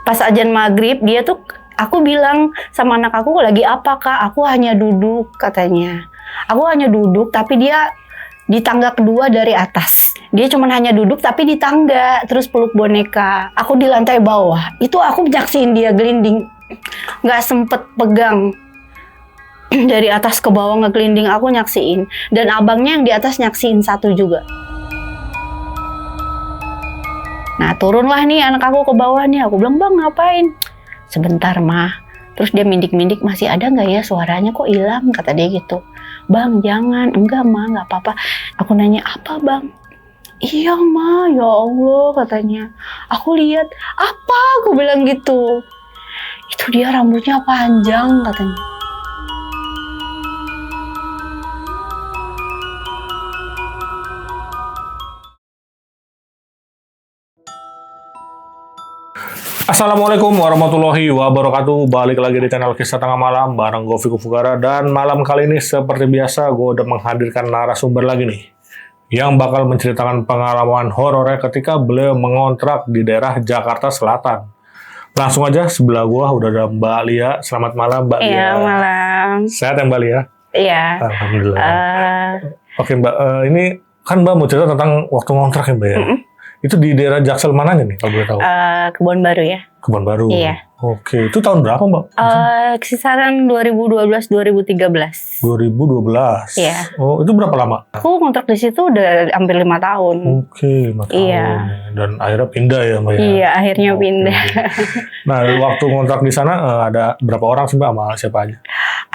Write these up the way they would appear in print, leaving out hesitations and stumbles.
Pas azan maghrib dia tuh, aku bilang sama anak aku, lagi apa kak? Aku hanya duduk katanya. Aku hanya duduk tapi dia di tangga kedua dari atas. Dia cuma hanya duduk tapi di tangga, terus peluk boneka. Aku di lantai bawah. Itu aku nyaksiin dia gelinding. Nggak sempet pegang. Dari atas ke bawah ngegelinding, aku nyaksiin. Dan abangnya yang di atas nyaksiin satu juga. Nah turunlah nih anak aku ke bawah nih. Aku bilang, bang ngapain? Sebentar mah. Terus dia mindik-mindik, masih ada nggak ya suaranya, kok hilang? Kata dia gitu. Bang jangan, enggak mah, nggak apa-apa. Aku nanya, apa bang? Iya mah, ya Allah katanya. Aku lihat, apa? Aku bilang gitu. Itu dia rambutnya panjang katanya. Assalamualaikum warahmatullahi wabarakatuh. Balik lagi di channel Kisah Tengah Malam bareng gue Viku Fugara. Dan malam kali ini seperti biasa gue udah menghadirkan narasumber lagi nih, yang bakal menceritakan pengalaman horornya ketika beliau mengontrak di daerah Jakarta Selatan. Langsung aja, sebelah gue udah ada Mbak Lia. Selamat malam Mbak Lia. Iya malam. Sehat ya Mbak Lia? Iya. Alhamdulillah. Oke Mbak, ini kan Mbak mau cerita tentang waktu ngontrak ya Mbak ya? Itu di daerah Jaksel mananya nih kalau boleh tahu? Kebon Baru ya. Kebon Baru. Iya. Oke, itu tahun berapa Mbak? Kisaran 2012-2013. 2012. Iya. Oh, itu berapa lama? Aku ngontrak di situ udah hampir 5 tahun. Oke, 5 tahun. Iya. Dan akhirnya pindah ya Mbak ya? Iya, akhirnya pindah. Nah, waktu ngontrak di sana ada berapa orang sih Mbak, sama siapa aja?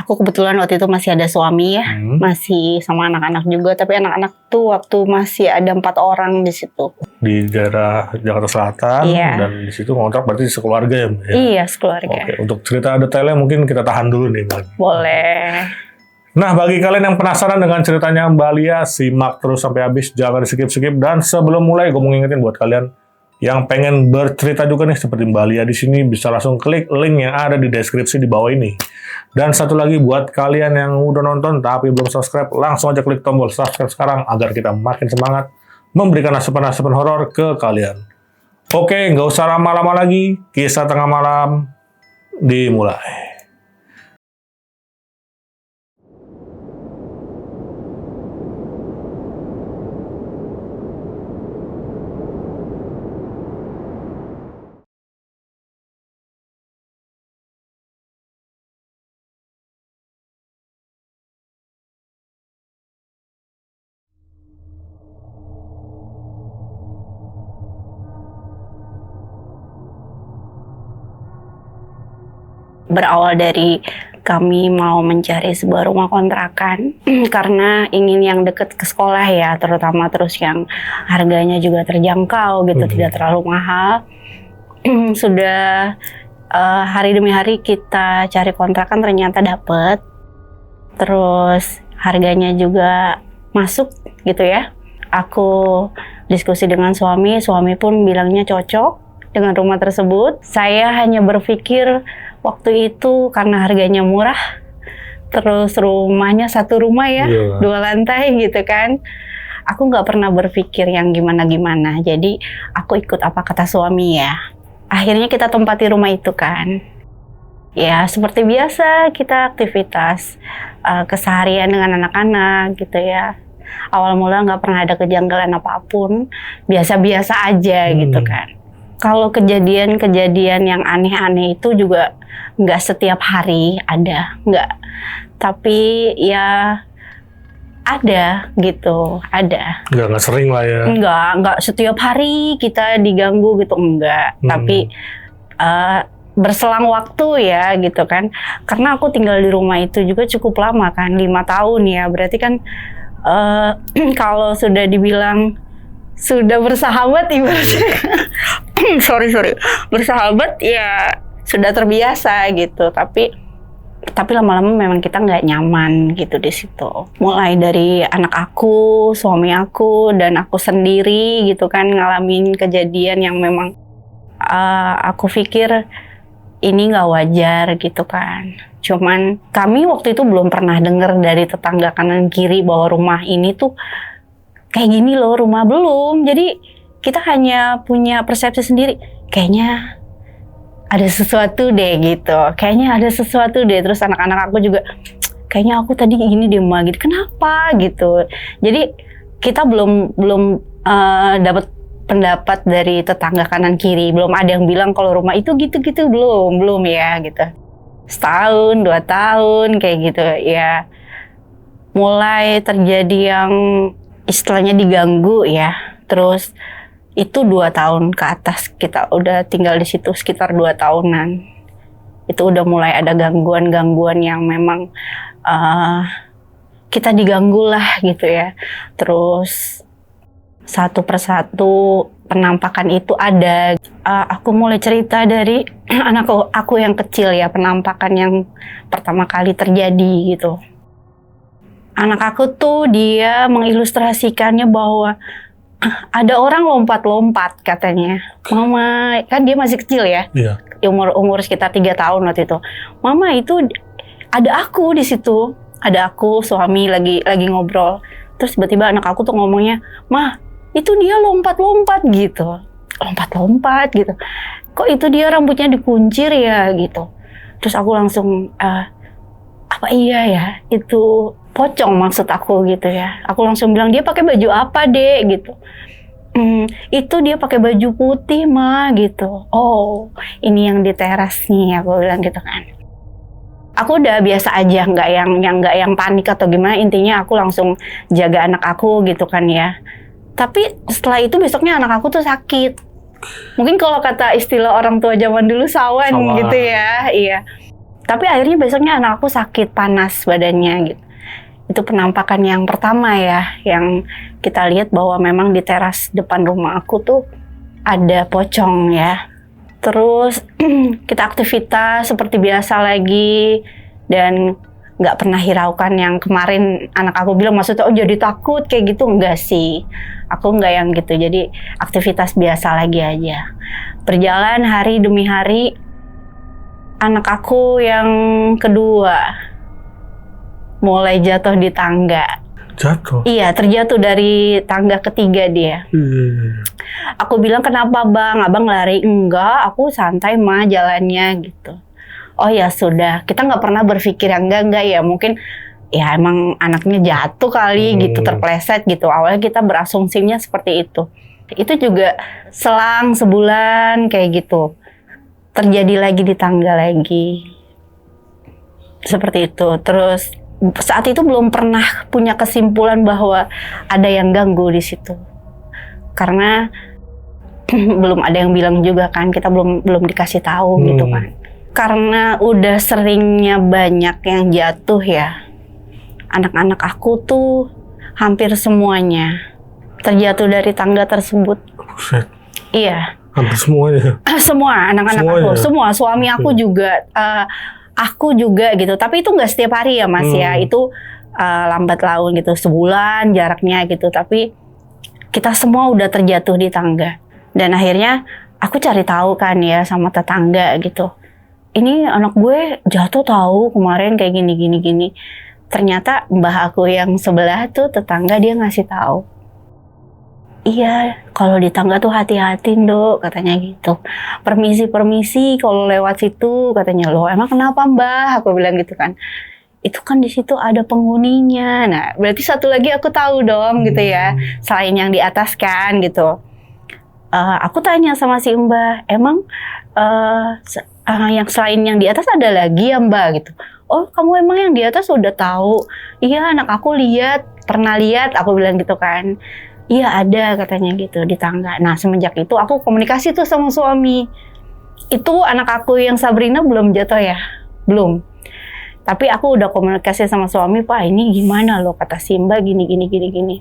Aku kebetulan waktu itu masih ada suami ya, masih sama anak-anak juga. Tapi anak-anak tuh waktu masih ada 4 orang di situ. Di daerah Jakarta Selatan. Iya. Dan di situ ngontrak berarti sekeluarga ya Mbak ya? Iya, sekeluarga. Oke, untuk cerita detailnya mungkin kita tahan dulu nih Mbak. Boleh. Nah, bagi kalian yang penasaran dengan ceritanya Mbak Lia, simak terus sampai habis, jangan di-skip-skip. Dan sebelum mulai, gue mau ngingetin buat kalian yang pengen bercerita juga nih seperti Mbak Lia di sini, bisa langsung klik link yang ada di deskripsi di bawah ini. Dan satu lagi buat kalian yang udah nonton tapi belum subscribe, langsung aja klik tombol subscribe sekarang agar kita makin semangat memberikan asupan-asupan horor ke kalian. Oke, nggak usah lama-lama lagi, Kisah Tengah Malam dimulai. Berawal dari kami mau mencari sebuah rumah kontrakan karena ingin yang dekat ke sekolah ya, terutama, terus yang harganya juga terjangkau gitu, tidak terlalu mahal. Sudah hari demi hari kita cari kontrakan, ternyata dapet, terus harganya juga masuk gitu ya. Aku diskusi dengan suami pun bilangnya cocok dengan rumah tersebut. Saya hanya berpikir waktu itu karena harganya murah, terus rumahnya satu rumah ya, 2 lantai gitu kan. Aku nggak pernah berpikir yang gimana-gimana. Jadi aku ikut apa kata suami ya. Akhirnya kita tempati rumah itu kan. Ya seperti biasa kita aktivitas keseharian dengan anak-anak gitu ya. Awal mula nggak pernah ada kejanggalan apapun, biasa-biasa aja gitu kan. Kalau kejadian-kejadian yang aneh-aneh itu juga nggak setiap hari ada, nggak. Tapi ya ada gitu, ada. Nggak sering lah ya? Nggak setiap hari kita diganggu gitu, enggak. Tapi berselang waktu ya gitu kan. Karena aku tinggal di rumah itu juga cukup lama kan, 5 tahun ya. Berarti kan kalau sudah dibilang sudah bersahabat ibaratnya bersahabat ya sudah terbiasa gitu, tapi lama-lama memang kita nggak nyaman gitu di situ. Mulai dari anak aku, suami aku, dan aku sendiri gitu kan ngalamin kejadian yang memang aku pikir ini nggak wajar gitu kan. Cuman kami waktu itu belum pernah dengar dari tetangga kanan kiri bahwa rumah ini tuh kayak gini loh, rumah belum. Jadi kita hanya punya persepsi sendiri, kayaknya ada sesuatu deh gitu. Kayaknya ada sesuatu deh. Terus anak-anak aku juga, kayaknya aku tadi gini deh Ma, gitu. Kenapa gitu. Jadi kita belum dapat pendapat dari tetangga kanan kiri. Belum ada yang bilang kalau rumah itu gitu-gitu, belum ya gitu. Setahun, 2 tahun kayak gitu ya. Mulai terjadi yang istilahnya diganggu ya. Terus itu 2 tahun ke atas kita udah tinggal di situ sekitar 2 tahunan. Itu udah mulai ada gangguan-gangguan yang memang kita diganggu lah gitu ya. Terus satu persatu penampakan itu ada. Aku mulai cerita dari anak aku yang kecil ya, penampakan yang pertama kali terjadi gitu. Anak aku tuh dia mengilustrasikannya bahwa ada orang lompat-lompat katanya. Mama, kan dia masih kecil ya. Iya. Umur sekitar 3 tahun waktu itu. Mama, itu ada aku di situ. Ada aku, suami lagi ngobrol. Terus tiba-tiba anak aku tuh ngomongnya, "Ma, itu dia lompat-lompat gitu." Lompat-lompat gitu. Kok itu dia rambutnya dikuncir ya gitu. Terus aku langsung apa iya ya? Itu pocong maksud aku gitu ya. Aku langsung bilang, "Dia pakai baju apa, Dek?" gitu. Itu dia pakai baju putih, Ma, gitu. "Oh, ini yang di teras nih," aku bilang gitu kan. Aku udah biasa aja, nggak yang panik atau gimana. Intinya aku langsung jaga anak aku gitu kan ya. Tapi setelah itu besoknya anak aku tuh sakit. Mungkin kalau kata istilah orang tua zaman dulu sawan gitu ya. Iya. Tapi akhirnya besoknya anak aku sakit, panas badannya gitu. Itu penampakan yang pertama ya, yang kita lihat bahwa memang di teras depan rumah aku tuh ada pocong ya. Terus kita aktivitas seperti biasa lagi dan nggak pernah hiraukan yang kemarin anak aku bilang, maksudnya oh jadi takut kayak gitu, enggak sih. Aku nggak yang gitu, jadi aktivitas biasa lagi aja. Berjalan hari demi hari, anak aku yang kedua mulai jatuh di tangga. Jatuh? Iya, terjatuh dari tangga ketiga dia. Aku bilang, "Kenapa Bang? Abang lari?" "Enggak, aku santai Ma jalannya," gitu. Oh ya sudah, kita nggak pernah berpikir yang enggak ya, mungkin ya emang anaknya jatuh kali gitu, terpleset gitu. Awalnya kita berasumsinya seperti itu. Itu juga selang sebulan kayak gitu. Terjadi lagi di tangga lagi. Seperti itu. Terus saat itu belum pernah punya kesimpulan bahwa ada yang ganggu di situ. Karena belum ada yang bilang juga kan, kita belum dikasih tahu gitu kan. Karena udah seringnya banyak yang jatuh ya. Anak-anak aku tuh hampir semuanya terjatuh dari tangga tersebut. Buset. Iya. Hampir semuanya. Semua anak-anak aku, semua suami aku juga, aku juga gitu. Tapi itu nggak setiap hari ya Mas ya. Itu lambat laun gitu, sebulan jaraknya gitu. Tapi kita semua udah terjatuh di tangga. Dan akhirnya aku cari tahu kan ya sama tetangga gitu. Ini anak gue jatuh tahu kemarin kayak gini. Ternyata mbah aku yang sebelah tuh tetangga, dia ngasih tahu. "Iya, kalau di tangga tuh hati-hati Dok," katanya gitu. Permisi kalau lewat situ," katanya. "Loh, emang kenapa Mbah?" Aku bilang gitu kan. "Itu kan di situ ada penghuninya." Nah, berarti satu lagi aku tahu dong gitu ya. Selain yang di atas kan gitu. Aku tanya sama si Mbah, "Emang yang selain yang di atas ada lagi ya Mbak?" gitu. "Oh, kamu emang yang di atas udah tahu?" "Iya, anak aku pernah lihat," aku bilang gitu kan. "Iya ada," katanya gitu di tangga. Nah, semenjak itu aku komunikasi tuh sama suami. Itu anak aku yang Sabrina belum jatuh ya? Belum. Tapi aku udah komunikasi sama suami, "Pak, ini gimana loh, kata si Mbak gini.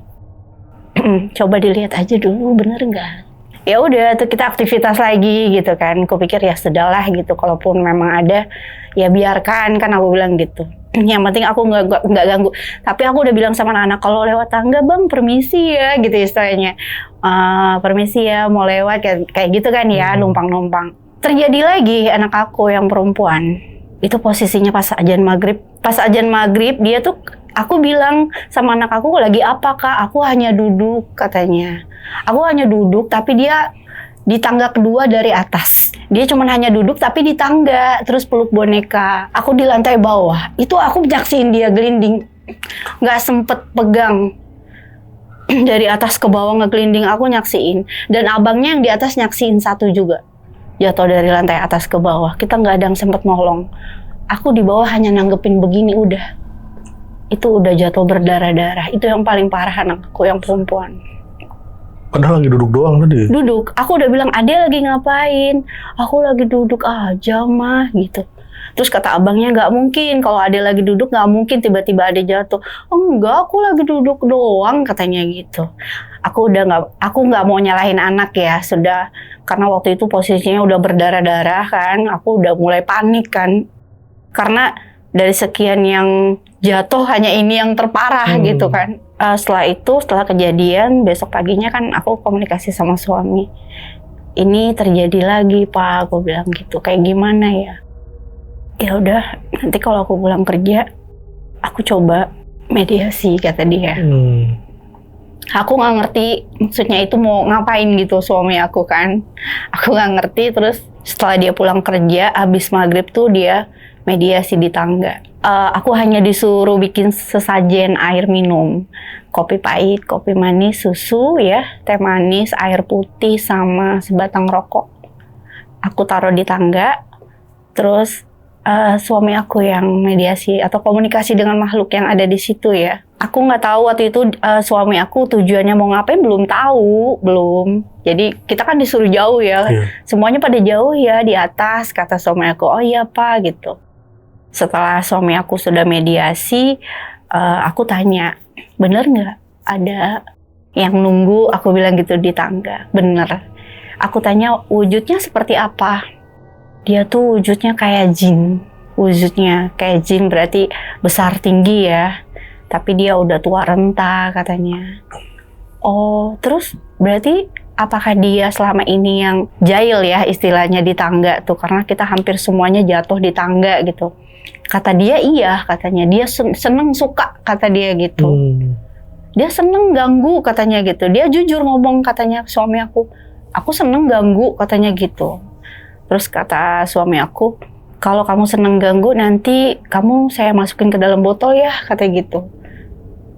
Coba dilihat aja dulu, bener nggak?" Ya udah tuh kita aktivitas lagi gitu kan. Kupikir ya sudahlah gitu, kalaupun memang ada ya biarkan kan, aku bilang gitu. Yang penting aku nggak ganggu. Tapi aku udah bilang sama anak-anak, kalau lewat tangga Bang permisi ya gitu istilahnya. Permisi ya mau lewat kayak gitu kan ya, numpang-numpang. Terjadi lagi anak aku yang perempuan. Itu posisinya pas azan maghrib. Pas azan maghrib dia tuh, aku bilang sama anak aku, "Lagi apa Kak?" "Aku hanya duduk," katanya. "Aku hanya duduk," tapi dia di tangga kedua dari atas. Dia cuma hanya duduk tapi di tangga, terus peluk boneka. Aku di lantai bawah. Itu aku nyaksiin dia gelinding. Nggak sempet pegang. Dari atas ke bawah ngegelinding aku nyaksiin. Dan abangnya yang di atas nyaksiin satu juga. Jatuh dari lantai atas ke bawah. Kita nggak ada yang sempet nolong. Aku di bawah hanya nanggepin begini udah. Itu udah jatuh berdarah-darah. Itu yang paling parah anak aku yang perempuan. Padahal lagi duduk doang tadi. Duduk, aku udah bilang Ade lagi ngapain? Aku lagi duduk aja mah gitu. Terus kata abangnya nggak mungkin kalau Ade lagi duduk nggak mungkin tiba-tiba Ade jatuh. Oh, enggak, aku lagi duduk doang katanya gitu. Aku nggak mau nyalahin anak ya sudah karena waktu itu posisinya udah berdarah-darah kan. Aku udah mulai panik kan karena dari sekian yang jatuh hanya ini yang terparah gitu kan. Setelah kejadian besok paginya kan aku komunikasi sama suami. Ini terjadi lagi Pak, aku bilang gitu. Kayak gimana ya? Ya udah, nanti kalau aku pulang kerja, aku coba mediasi kata dia. Aku nggak ngerti maksudnya itu mau ngapain gitu suami aku kan. Aku nggak ngerti. Terus setelah dia pulang kerja, habis maghrib tuh dia mediasi di tangga. Aku hanya disuruh bikin sesajen air minum, kopi pahit, kopi manis, susu ya, teh manis, air putih sama sebatang rokok. Aku taruh di tangga, terus suami aku yang mediasi atau komunikasi dengan makhluk yang ada di situ ya. Aku nggak tahu waktu itu suami aku tujuannya mau ngapain belum tahu, belum. Jadi kita kan disuruh jauh ya, semuanya pada jauh ya di atas kata suami aku. Oh iya Pak gitu. Setelah suami aku sudah mediasi, aku tanya, bener nggak ada yang nunggu? Aku bilang gitu di tangga, bener. Aku tanya wujudnya seperti apa? Dia tuh wujudnya kayak jin. Wujudnya kayak jin berarti besar tinggi ya. Tapi dia udah tua renta katanya. Oh, terus berarti apakah dia selama ini yang jahil ya istilahnya di tangga tuh? Karena kita hampir semuanya jatuh di tangga gitu. Kata dia iya, katanya dia seneng suka kata dia gitu. Dia seneng ganggu katanya gitu. Dia jujur ngomong katanya suami aku seneng ganggu katanya gitu. Terus kata suami aku, kalau kamu seneng ganggu nanti kamu saya masukin ke dalam botol ya kata gitu.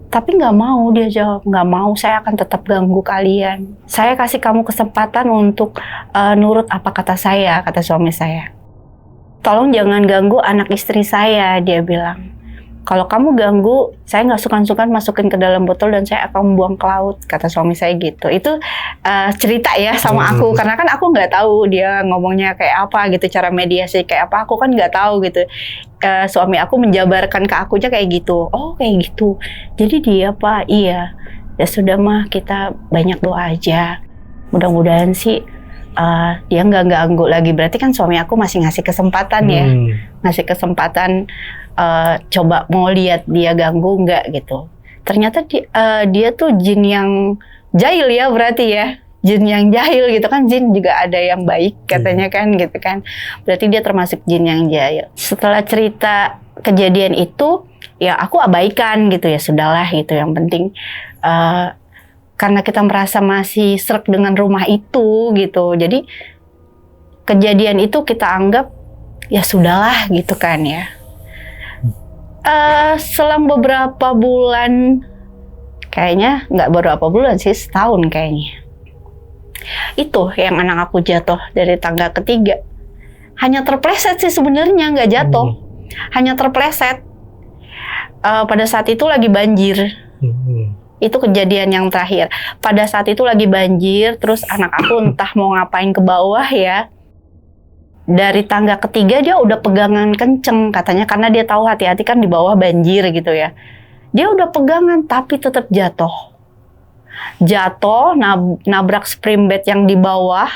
Tapi nggak mau, dia jawab nggak mau, saya akan tetap ganggu kalian. Saya kasih kamu kesempatan untuk nurut apa kata saya, kata suami saya. Tolong jangan ganggu anak istri saya, dia bilang. Kalau kamu ganggu, saya nggak sukan-sukan masukin ke dalam botol dan saya akan membuang ke laut, kata suami saya gitu. Itu cerita ya sama aku, karena kan aku nggak tahu dia ngomongnya kayak apa gitu, cara mediasi kayak apa, aku kan nggak tahu gitu. Suami aku menjabarkan ke akunya kayak gitu. Oh kayak gitu. Jadi dia Pak, iya. Ya sudah mah kita banyak doa aja. Mudah-mudahan sih dia nggak ganggu lagi. Berarti kan suami aku masih ngasih kesempatan ya, ngasih kesempatan coba mau lihat dia ganggu nggak gitu. Ternyata dia tuh jin yang jahil ya berarti ya, jin yang jahil gitu kan. Jin juga ada yang baik katanya kan gitu kan. Berarti dia termasuk jin yang jahil. Setelah cerita kejadian itu ya aku abaikan gitu ya, sudahlah gitu. Yang penting karena kita merasa masih srek dengan rumah itu gitu, jadi kejadian itu kita anggap ya sudahlah gitu kan ya. Selang beberapa bulan, kayaknya nggak beberapa bulan sih, setahun kayaknya, itu yang anak aku jatuh dari tangga ketiga. Hanya terpleset sih sebenarnya, nggak jatuh, hanya terpleset. Pada saat itu lagi banjir. Itu kejadian yang terakhir. Pada saat itu lagi banjir, terus anak aku entah mau ngapain ke bawah ya. Dari tangga ketiga dia udah pegangan kenceng katanya, karena dia tahu hati-hati kan di bawah banjir gitu ya. Dia udah pegangan tapi tetap jatuh. Jatuh, nabrak spring bed yang di bawah,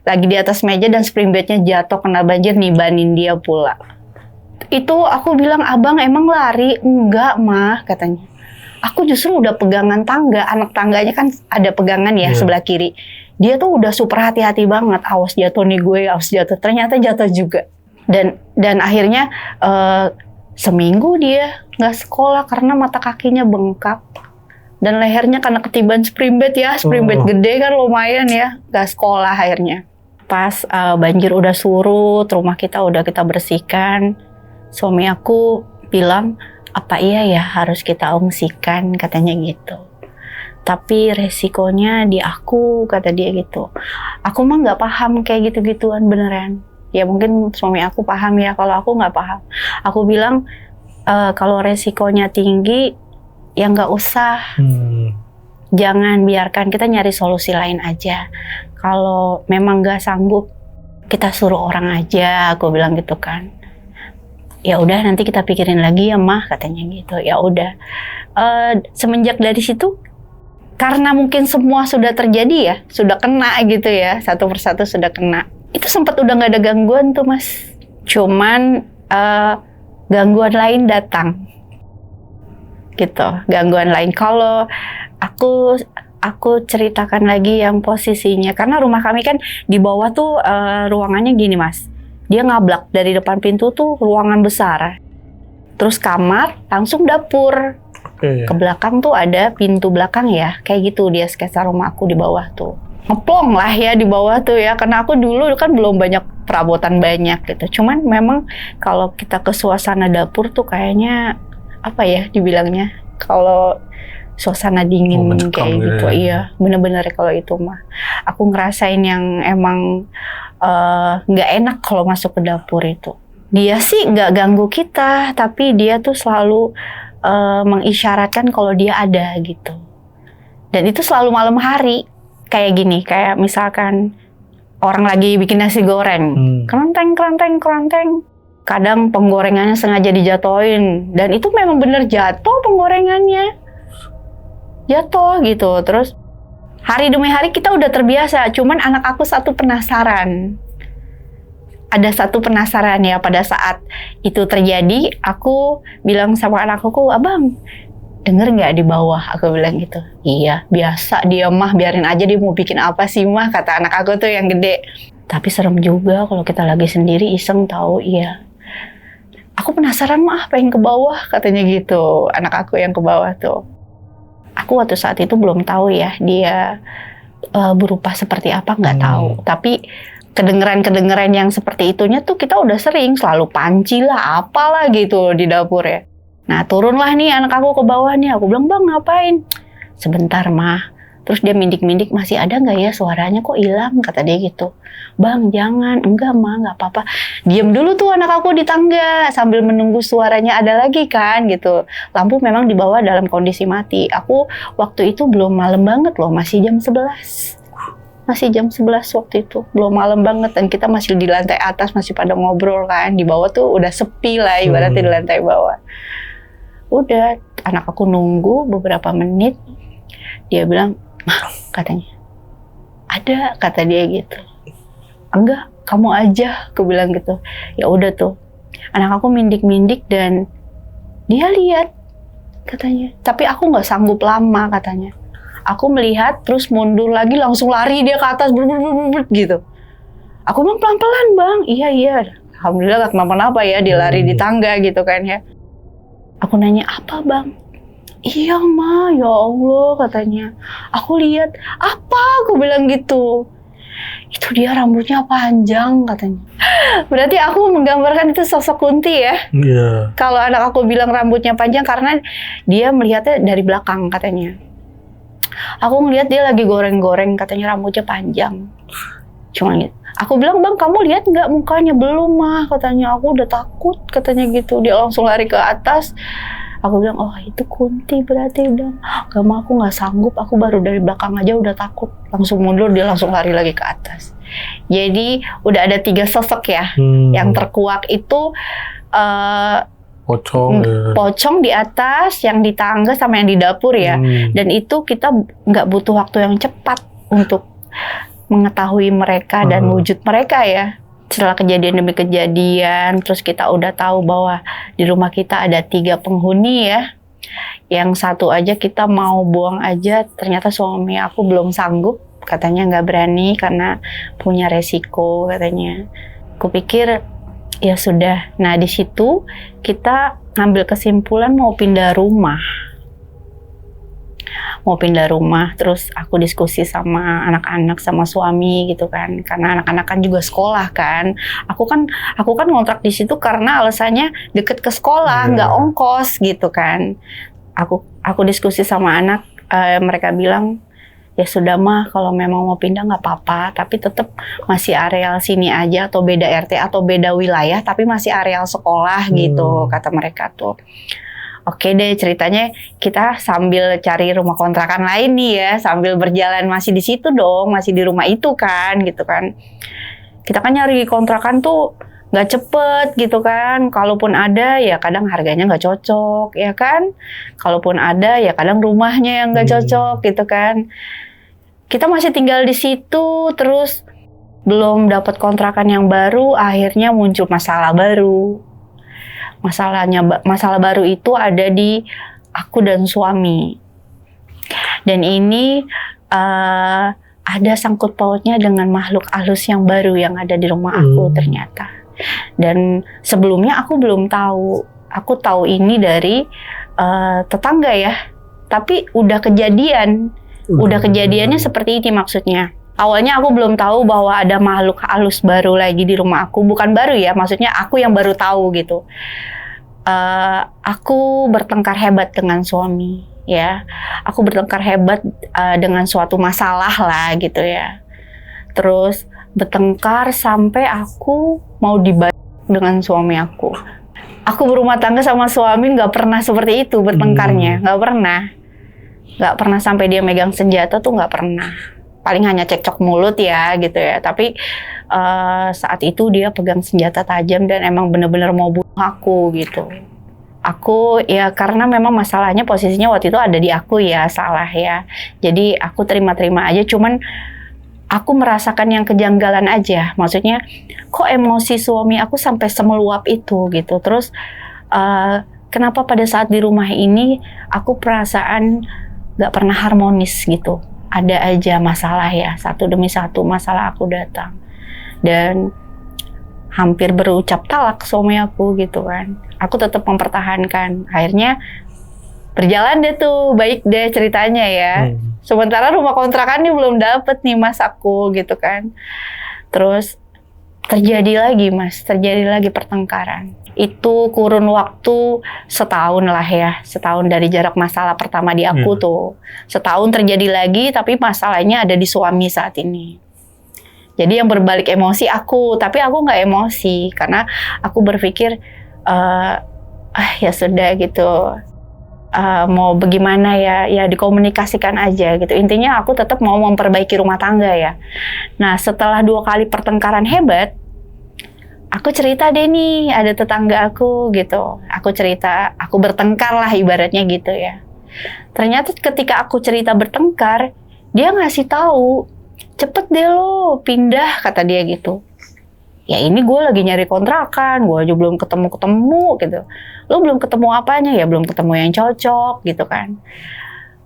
lagi di atas meja, dan spring bednya jatuh kena banjir, nibanin dia pula. Itu aku bilang, abang emang lari? Enggak mah katanya. Aku justru udah pegangan tangga, anak tangganya kan ada pegangan ya sebelah kiri. Dia tuh udah super hati-hati banget, awas jatuh nih gue, awas jatuh. Ternyata jatuh juga. Dan akhirnya seminggu dia nggak sekolah karena mata kakinya bengkak. Dan lehernya karena ketiban spring bed ya, spring bed gede kan lumayan ya, nggak sekolah akhirnya. Pas banjir udah surut, rumah kita udah kita bersihkan, suami aku bilang, apa iya ya harus kita ungsikan, katanya gitu. Tapi resikonya di aku, kata dia gitu. Aku mah nggak paham kayak gitu-gituan beneran. Ya mungkin suami aku paham ya, kalau aku nggak paham. Aku bilang, kalau resikonya tinggi, ya nggak usah. Jangan, biarkan, kita nyari solusi lain aja. Kalau memang nggak sanggup, kita suruh orang aja, aku bilang gitu kan. Ya udah, nanti kita pikirin lagi ya mah, katanya gitu. Ya udah. Semenjak dari situ, karena mungkin semua sudah terjadi ya, sudah kena gitu ya, satu persatu sudah kena. Itu sempat udah nggak ada gangguan tuh mas. Cuman gangguan lain datang, gitu. Gangguan lain. Kalau aku ceritakan lagi yang posisinya, karena rumah kami kan di bawah tuh ruangannya gini mas. Dia ngablak dari depan pintu tuh ruangan besar. Terus kamar, langsung dapur. Ke belakang tuh ada pintu belakang ya. Kayak gitu dia sketsa rumah aku di bawah tuh. Ngeplong lah ya di bawah tuh ya. Karena aku dulu kan belum banyak perabotan banyak gitu. Cuman memang kalau kita ke suasana dapur tuh kayaknya, apa ya dibilangnya, kalau suasana dingin kayak gitu. Iya, bener-bener kalau itu mah. Aku ngerasain yang emang nggak enak kalau masuk ke dapur itu. Dia sih nggak ganggu kita, tapi dia tuh selalu mengisyaratkan kalau dia ada gitu. Dan itu selalu malam hari. Kayak gini, kayak misalkan orang lagi bikin nasi goreng. Kerenteng. Kadang penggorengannya sengaja dijatuhin. Dan itu memang bener jatuh penggorengannya. Jatuh gitu. Terus hari demi hari kita udah terbiasa. Cuman anak aku satu penasaran. Ada satu penasaran ya, pada saat itu terjadi, aku bilang sama anak aku, abang, denger nggak di bawah? Aku bilang gitu. Iya, biasa dia mah, biarin aja dia mau bikin apa sih mah, kata anak aku tuh yang gede. Tapi serem juga kalau kita lagi sendiri iseng tahu, iya. Aku penasaran mah, pengen ke bawah, katanya gitu. Anak aku yang ke bawah tuh. Aku waktu saat itu belum tahu ya, dia berupa seperti apa, nggak tahu. Tapi kedengeran yang seperti itunya tuh kita udah sering, selalu panci lah, apalah gitu di dapur ya. Nah turunlah nih anak aku ke bawah nih, aku bilang bang ngapain? Sebentar mah. Terus dia mindik-mindik, masih ada nggak ya suaranya, kok hilang, kata dia gitu. Bang jangan, enggak mah nggak apa-apa. Diam dulu tuh anak aku di tangga sambil menunggu suaranya ada lagi kan gitu. Lampu memang di bawah dalam kondisi mati. Aku waktu itu belum malam banget loh, masih jam 11. Masih jam 11 waktu itu, belum malam banget, dan kita masih di lantai atas, masih pada ngobrol kan. Di bawah tuh udah sepi lah ibaratnya di lantai bawah. Udah, anak aku nunggu beberapa menit, dia bilang, mah, katanya, ada, kata dia gitu. Enggak, kamu aja, aku bilang gitu. Ya udah tuh, anak aku mindik-mindik dan dia lihat, katanya. Tapi aku nggak sanggup lama, katanya. Aku melihat, terus mundur lagi, langsung lari dia ke atas, gitu. Aku bilang pelan-pelan bang, iya. Alhamdulillah gak kenapa-napa ya, dia lari di tangga gitu kan ya. Aku nanya, apa bang? Iya ma, ya Allah, katanya. Aku lihat, apa? Aku bilang gitu. Itu dia rambutnya panjang, katanya. Berarti aku menggambarkan itu sosok Kunti ya. Iya. Kalau anak aku bilang rambutnya panjang karena dia melihatnya dari belakang, katanya. Aku ngeliat dia lagi goreng-goreng, katanya rambutnya panjang. Cuma gitu. Aku bilang, bang kamu lihat nggak mukanya? Belum mah, katanya. Aku udah takut, katanya gitu. Dia langsung lari ke atas. Aku bilang, oh itu Kunti berarti. Bilang, gak mau, aku nggak sanggup. Aku baru dari belakang aja udah takut. Langsung mundur, dia langsung lari lagi ke atas. Jadi udah ada 3 sosok ya. Yang terkuak itu pocong di atas, yang di tangga sama yang di dapur ya. Dan itu kita nggak butuh waktu yang cepat untuk mengetahui mereka dan wujud mereka ya. Setelah kejadian demi kejadian, terus kita udah tahu bahwa di rumah kita ada 3 penghuni ya. Yang satu aja kita mau buang aja, ternyata suami aku belum sanggup, katanya nggak berani karena punya resiko, katanya. Kupikir ya sudah. Nah di situ kita ngambil kesimpulan mau pindah rumah. mau pindah rumah. Terus aku diskusi sama anak-anak, sama suami gitu kan, karena anak-anak kan juga sekolah kan. Aku kan ngontrak di situ karena alasannya deket ke sekolah, nggak ongkos gitu kan. Aku diskusi sama anak, mereka bilang ya sudah mah, kalau memang mau pindah nggak apa-apa, tapi tetap masih areal sini aja, atau beda RT atau beda wilayah, tapi masih areal sekolah gitu, kata mereka tuh. Oke deh, ceritanya kita sambil cari rumah kontrakan lain nih ya, sambil berjalan masih di situ dong, masih di rumah itu kan, gitu kan. Kita kan nyari kontrakan tuh nggak cepet gitu kan. Kalaupun ada ya kadang harganya nggak cocok, ya kan. Kalaupun ada ya kadang rumahnya yang nggak cocok gitu kan. Kita masih tinggal di situ, terus belum dapat kontrakan yang baru, akhirnya muncul masalah baru. Masalah baru itu ada di aku dan suami. Dan ini ada sangkut pautnya dengan makhluk halus yang baru yang ada di rumah aku ternyata. Dan sebelumnya aku belum tahu. Aku tahu ini dari tetangga ya. Tapi udah kejadian. Udah kejadiannya seperti ini maksudnya. Awalnya aku belum tahu bahwa ada makhluk halus baru lagi di rumah aku. Bukan baru ya, maksudnya aku yang baru tahu gitu. Aku bertengkar hebat dengan suami, ya. Aku bertengkar hebat dengan suatu masalah lah gitu ya. Terus bertengkar sampai aku mau dibayar dengan suami aku. Aku berumah tangga sama suami nggak pernah seperti itu bertengkarnya, nggak pernah sampai dia megang senjata tuh nggak pernah. Paling hanya cekcok mulut ya gitu ya. Tapi saat itu dia pegang senjata tajam dan emang bener-bener mau bunuh aku gitu. Aku ya karena memang masalahnya posisinya waktu itu ada di aku ya, salah ya. Jadi aku terima-terima aja, cuman aku merasakan yang kejanggalan aja. Maksudnya kok emosi suami aku sampai semeluap itu gitu. Terus kenapa pada saat di rumah ini aku perasaan gak pernah harmonis gitu. Ada aja masalah ya, satu demi satu masalah aku datang. Dan hampir berucap talak suami aku gitu kan. Aku tetap mempertahankan. Akhirnya berjalan deh tuh, baik deh ceritanya ya. Sementara rumah kontrakan ini belum dapet nih mas aku gitu kan. Terus terjadi lagi pertengkaran. Itu kurun waktu setahun lah ya, setahun dari jarak masalah pertama di aku tuh. Setahun terjadi lagi, tapi masalahnya ada di suami saat ini. Jadi yang berbalik emosi aku, tapi aku nggak emosi karena aku berpikir ya sudah gitu. Mau bagaimana ya dikomunikasikan aja gitu. Intinya aku tetap mau memperbaiki rumah tangga ya. Nah setelah 2 kali pertengkaran hebat, aku cerita deh nih, ada tetangga aku gitu. Aku cerita, aku bertengkar lah ibaratnya gitu ya. Ternyata ketika aku cerita bertengkar, dia ngasih tahu, cepet deh lo pindah, kata dia gitu. Ya ini gue lagi nyari kontrakan, gue aja belum ketemu gitu. Lo belum ketemu apanya? Ya belum ketemu yang cocok gitu kan.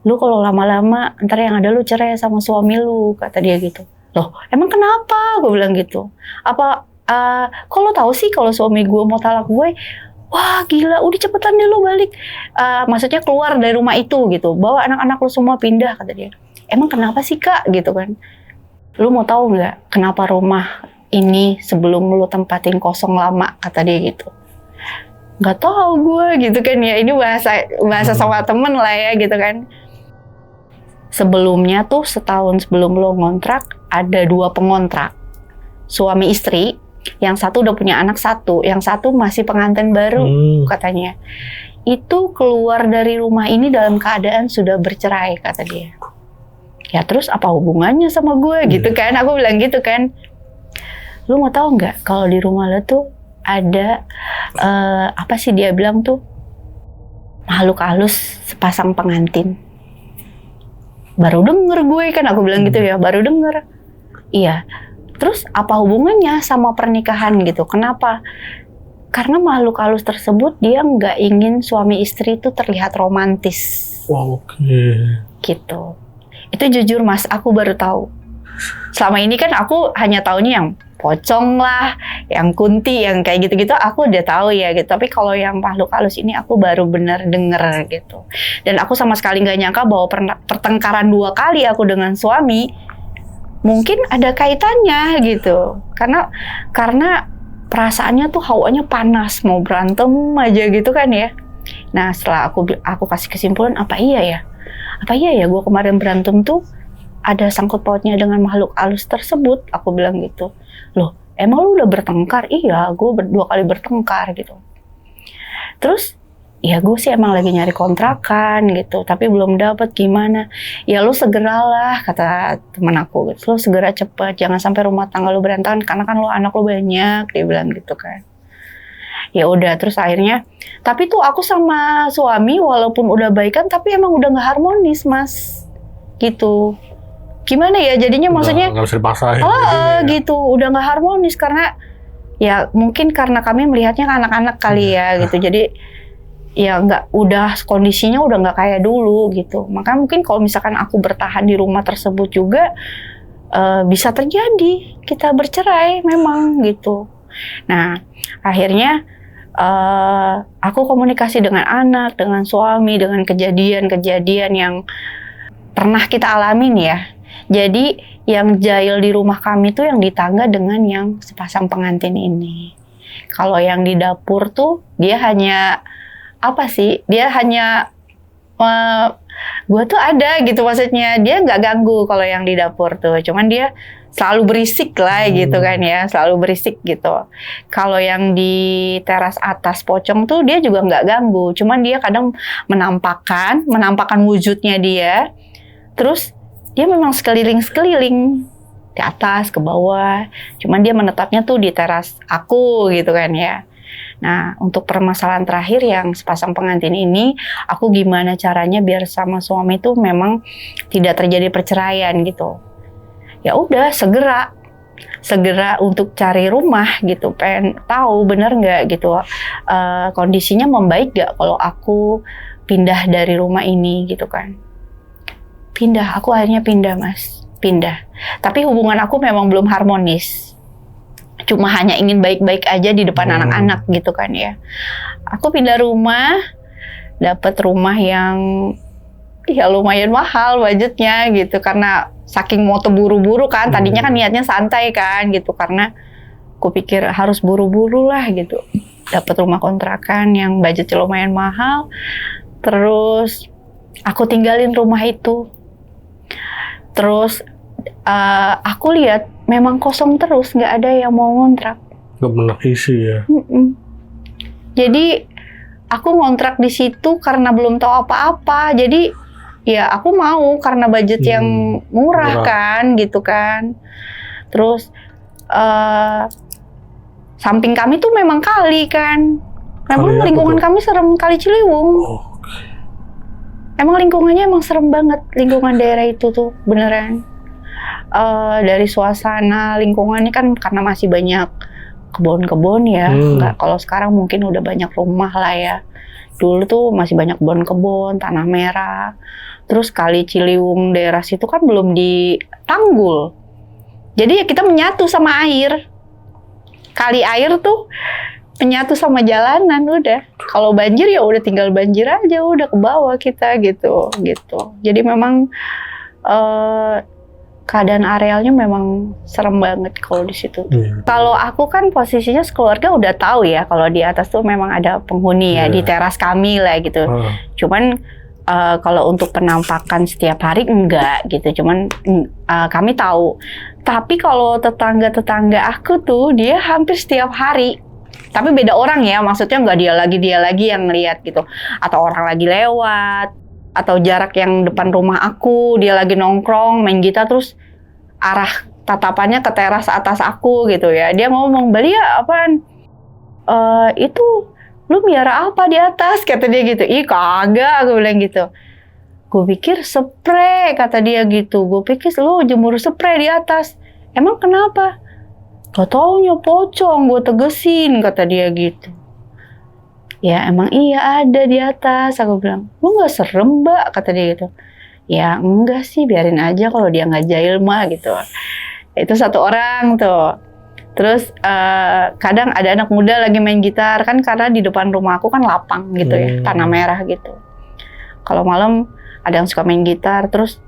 Lu kalau lama-lama ntar yang ada lu cerai sama suami lu, kata dia gitu. Loh emang kenapa? Gue bilang gitu. Apa kok lo tahu sih kalau suami gue mau talak gue? Wah gila, udah cepetan deh lo balik. Maksudnya keluar dari rumah itu gitu. Bawa anak-anak lo semua pindah, kata dia. Emang kenapa sih kak? Gitu kan. Lu mau tahu nggak kenapa rumah ini sebelum lu tempatin kosong lama, kata dia gitu. Nggak tahu gue gitu kan ya. Ini bahasa sama temen lah ya gitu kan. Sebelumnya tuh setahun sebelum lo ngontrak ada 2 pengontrak. Suami istri. Yang satu udah punya anak 1, yang satu masih pengantin baru katanya. Itu keluar dari rumah ini dalam keadaan sudah bercerai, kata dia. Ya terus apa hubungannya sama gue gitu kan? Aku bilang gitu kan. Lu mau tahu nggak kalau di rumah lo tuh ada apa sih dia bilang tuh makhluk halus sepasang pengantin. Baru denger gue kan, aku bilang gitu ya, baru denger. Iya. Terus apa hubungannya sama pernikahan gitu? Kenapa? Karena makhluk halus tersebut dia nggak ingin suami istri itu terlihat romantis. Wow, oke. Gitu. Itu jujur mas, aku baru tahu. Selama ini kan aku hanya taunya yang pocong lah, yang kunti, yang kayak gitu-gitu aku udah tahu ya gitu. Tapi kalau yang makhluk halus ini aku baru bener denger gitu. Dan aku sama sekali nggak nyangka bahwa pertengkaran 2 kali aku dengan suami mungkin ada kaitannya gitu. Karena perasaannya tuh hawanya panas, mau berantem aja gitu kan ya. Nah setelah aku kasih kesimpulan, apa iya ya gue kemarin berantem tuh ada sangkut pautnya dengan makhluk halus tersebut, aku bilang gitu. Loh, emang lu udah bertengkar? Iya, gue 2 kali bertengkar gitu. Terus, ya gue sih emang lagi nyari kontrakan gitu, tapi belum dapat gimana. Ya lu segeralah, kata temen aku gitu. Lu segera cepet, jangan sampai rumah tangga lu berantakan, karena kan lu anak lu banyak, dia bilang gitu kan. Ya udah, terus akhirnya, tapi tuh aku sama suami walaupun udah baikan, tapi emang udah nggak harmonis, Mas. Gitu. Gimana ya jadinya, maksudnya nggak bisa dipaksain gitu, udah nggak harmonis karena ya mungkin karena kami melihatnya anak-anak kali ya gitu, jadi ya udah kondisinya udah nggak kayak dulu gitu. Maka mungkin kalau misalkan aku bertahan di rumah tersebut juga bisa terjadi kita bercerai memang gitu. Nah akhirnya aku komunikasi dengan anak, dengan suami, dengan kejadian-kejadian yang pernah kita alamin ya. Jadi yang jahil di rumah kami tuh yang di tangga dengan yang sepasang pengantin ini. Kalau yang di dapur tuh dia hanya dia hanya gue tuh ada gitu, maksudnya dia nggak ganggu kalau yang di dapur tuh. Cuman dia selalu berisik lah gitu kan ya, selalu berisik gitu. Kalau yang di teras atas pocong tuh dia juga nggak ganggu. Cuman dia kadang menampakkan wujudnya dia. Terus dia memang sekeliling di atas ke bawah, cuman dia menetapnya tuh di teras aku gitu kan ya. Nah untuk permasalahan terakhir yang sepasang pengantin ini, aku gimana caranya biar sama suami tuh memang tidak terjadi perceraian gitu. Ya udah segera untuk cari rumah gitu, pengen tahu bener nggak gitu kondisinya membaik nggak kalau aku pindah dari rumah ini gitu kan. Aku akhirnya pindah Mas, tapi hubungan aku memang belum harmonis, cuma hanya ingin baik-baik aja di depan anak-anak gitu kan ya. Aku pindah rumah, dapat rumah yang ya lumayan mahal budgetnya gitu, karena saking mau terburu-buru kan. Tadinya kan niatnya santai kan gitu, karena aku pikir harus buru-buru lah gitu. Dapat rumah kontrakan yang budgetnya lumayan mahal, terus aku tinggalin rumah itu. Terus aku lihat memang kosong terus, nggak ada yang mau ngontrak. Nggak pernah isi ya. Jadi aku ngontrak di situ karena belum tahu apa-apa. Jadi ya aku mau karena budget yang murah kan gitu kan. Terus samping kami tuh memang kali kan. Memang lingkungan kami serem, Kali Ciliwung. Emang lingkungannya emang serem banget, lingkungan daerah itu tuh beneran. Dari suasana lingkungannya kan karena masih banyak kebun-kebun ya. Nggak, kalau sekarang mungkin udah banyak rumah lah ya. Dulu tuh masih banyak kebun-kebun, tanah merah. Terus Kali Ciliwung daerah situ kan belum ditanggul. Jadi ya kita menyatu sama air. Kali air tuh menyatu sama jalanan udah. Kalau banjir ya udah tinggal banjir aja, udah ke bawah kita gitu. Jadi memang keadaan arealnya memang serem banget kalau di situ. Kalau aku kan posisinya sekeluarga udah tahu ya kalau di atas tuh memang ada penghuni ya di teras kami lah gitu. Cuman kalau untuk penampakan setiap hari enggak gitu. Cuman kami tahu. Tapi kalau tetangga aku tuh dia hampir setiap hari. Tapi beda orang ya, maksudnya nggak dia lagi yang ngeliat gitu. Atau orang lagi lewat, atau jarak yang depan rumah aku, dia lagi nongkrong, main gitar, terus arah tatapannya ke teras atas aku gitu ya. Dia ngomong, "Balia apaan? Itu lu miara apa di atas?" Kata dia gitu. "Ih kagak," aku bilang gitu. Gue pikir spray, kata dia gitu. Gue pikir lu jemur spray di atas. Emang kenapa? Gak taunya pocong, gue tegesin, kata dia gitu. Ya emang iya ada di atas, aku bilang. Lu gak serem mbak, kata dia gitu. Ya enggak sih, biarin aja kalau dia gak jahil mah gitu. Itu satu orang tuh. Terus kadang ada anak muda lagi main gitar kan, karena di depan rumah aku kan lapang gitu ya, tanah merah gitu. Kalau malam ada yang suka main gitar, terus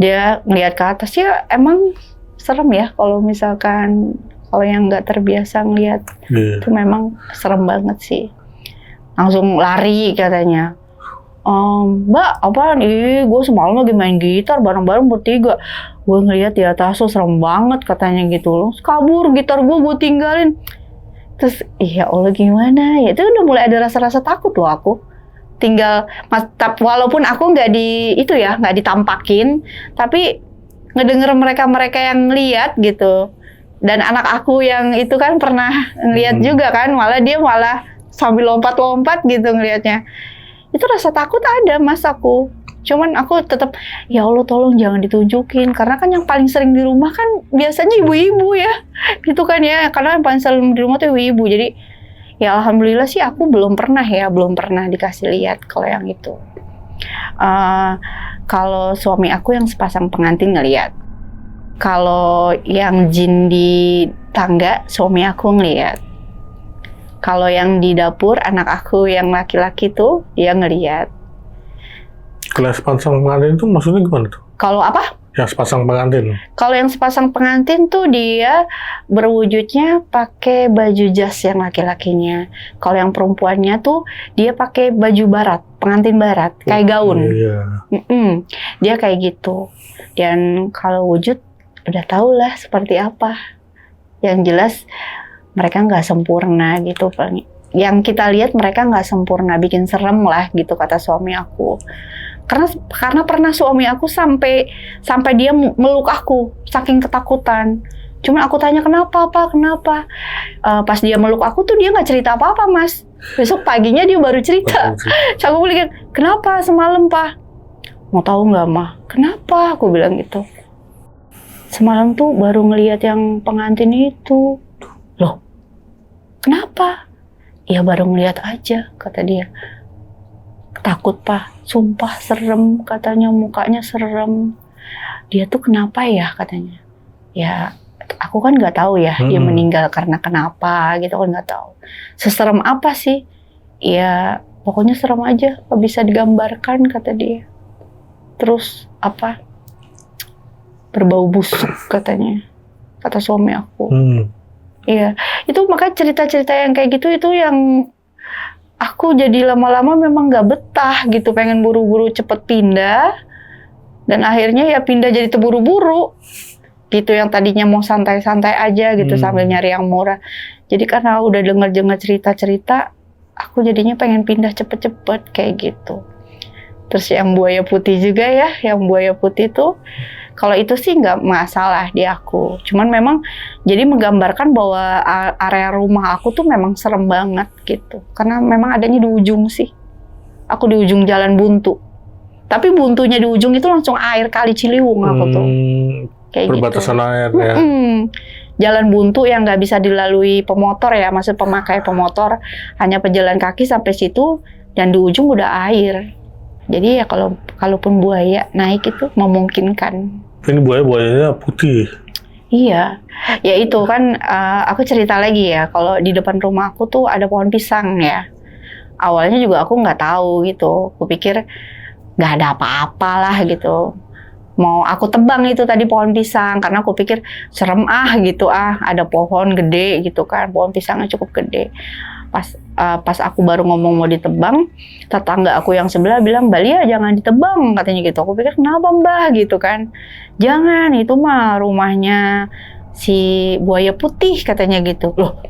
dia ngelihat ke atas, ya emang serem ya kalau misalkan kalau yang nggak terbiasa ngelihat itu memang serem banget sih. Langsung lari katanya. Mbak, apaan? Gue semalam lagi main gitar bareng-bareng bertiga. Gue ngeliat di atas tuh serem banget katanya gitu loh. Kabur gitar gue tinggalin. Terus, ya Allah gimana ya? Itu udah mulai ada rasa-rasa takut loh aku. Tinggal, walaupun aku nggak ditampakin, tapi ngedenger mereka yang ngeliat gitu. Dan anak aku yang itu kan pernah ngeliat juga kan, malah sambil lompat-lompat gitu ngeliatnya. Itu rasa takut ada mas aku. Cuman aku tetap, ya Allah tolong jangan ditunjukin. Karena kan yang paling sering di rumah kan biasanya ibu-ibu ya. Gitu kan ya, karena yang paling sering di rumah tuh ibu-ibu. Jadi ya alhamdulillah sih aku belum pernah dikasih lihat kalau yang itu. Kalau suami aku yang sepasang pengantin ngeliat. Kalau yang jin di tangga suami aku ngeliat. Kalau yang di dapur anak aku yang laki-laki tuh dia ngeliat. Kelas sepasang pengantin itu maksudnya gimana tuh? Kalau apa? Yang sepasang pengantin. Kalau yang sepasang pengantin tuh dia berwujudnya pakai baju jas yang laki-lakinya. Kalau yang perempuannya tuh dia pakai baju barat, pengantin barat, kayak gaun. Iya. Dia kayak gitu. Dan kalau wujud udah tau lah seperti apa. Yang jelas mereka nggak sempurna gitu. Yang kita lihat mereka nggak sempurna, bikin serem lah gitu kata suami aku. Karena pernah suami aku sampai dia meluk aku saking ketakutan. Cuman aku tanya kenapa Pak, kenapa? Pas dia meluk aku tuh dia nggak cerita apa-apa mas. Besok paginya dia baru cerita. Aku bilang kenapa semalam Pak? Mau tahu nggak mah? Kenapa? Aku bilang gitu. Semalam tuh baru ngelihat yang pengantin itu. Loh, kenapa? Ya baru ngelihat aja kata dia. Takut Pak, sumpah serem katanya, mukanya serem. Dia tuh kenapa ya katanya. Ya aku kan nggak tahu ya dia meninggal karena kenapa gitu kan nggak tahu. Seserem apa sih? Ya pokoknya serem aja, nggak bisa digambarkan kata dia. Terus apa? Berbau busuk katanya, kata suami aku. Iya, itu makanya cerita-cerita yang kayak gitu itu yang aku jadi lama-lama memang nggak betah gitu, pengen buru-buru cepet pindah, dan akhirnya ya pindah jadi terburu-buru gitu, yang tadinya mau santai-santai aja gitu sambil nyari yang murah. Jadi karena udah denger cerita-cerita, aku jadinya pengen pindah cepet-cepet kayak gitu. Terus yang buaya putih juga ya, yang buaya putih tuh, kalau itu sih nggak masalah di aku. Cuman memang jadi menggambarkan bahwa area rumah aku tuh memang serem banget gitu. Karena memang adanya di ujung sih. Aku di ujung jalan buntu. Tapi buntunya di ujung itu langsung air kali Ciliwung aku tuh. Kayak perbatasan gitu. air ya. Jalan buntu yang nggak bisa dilalui pemotor ya, maksud pemakai pemotor. Hanya pejalan kaki sampai situ dan di ujung udah air. Jadi ya kalaupun buaya naik itu memungkinkan. Ini buayanya putih. Iya, ya itu kan aku cerita lagi ya, kalau di depan rumah aku tuh ada pohon pisang ya. Awalnya juga aku nggak tahu gitu, aku pikir nggak ada apa-apa lah gitu. Mau aku tebang itu tadi pohon pisang, karena aku pikir serem gitu ada pohon gede gitu kan, pohon pisangnya cukup gede. Pas aku baru ngomong mau ditebang, tetangga aku yang sebelah bilang, Mbak Lia jangan ditebang katanya gitu. Aku pikir kenapa Mbah gitu kan. Jangan, itu mah rumahnya si buaya putih katanya gitu. Loh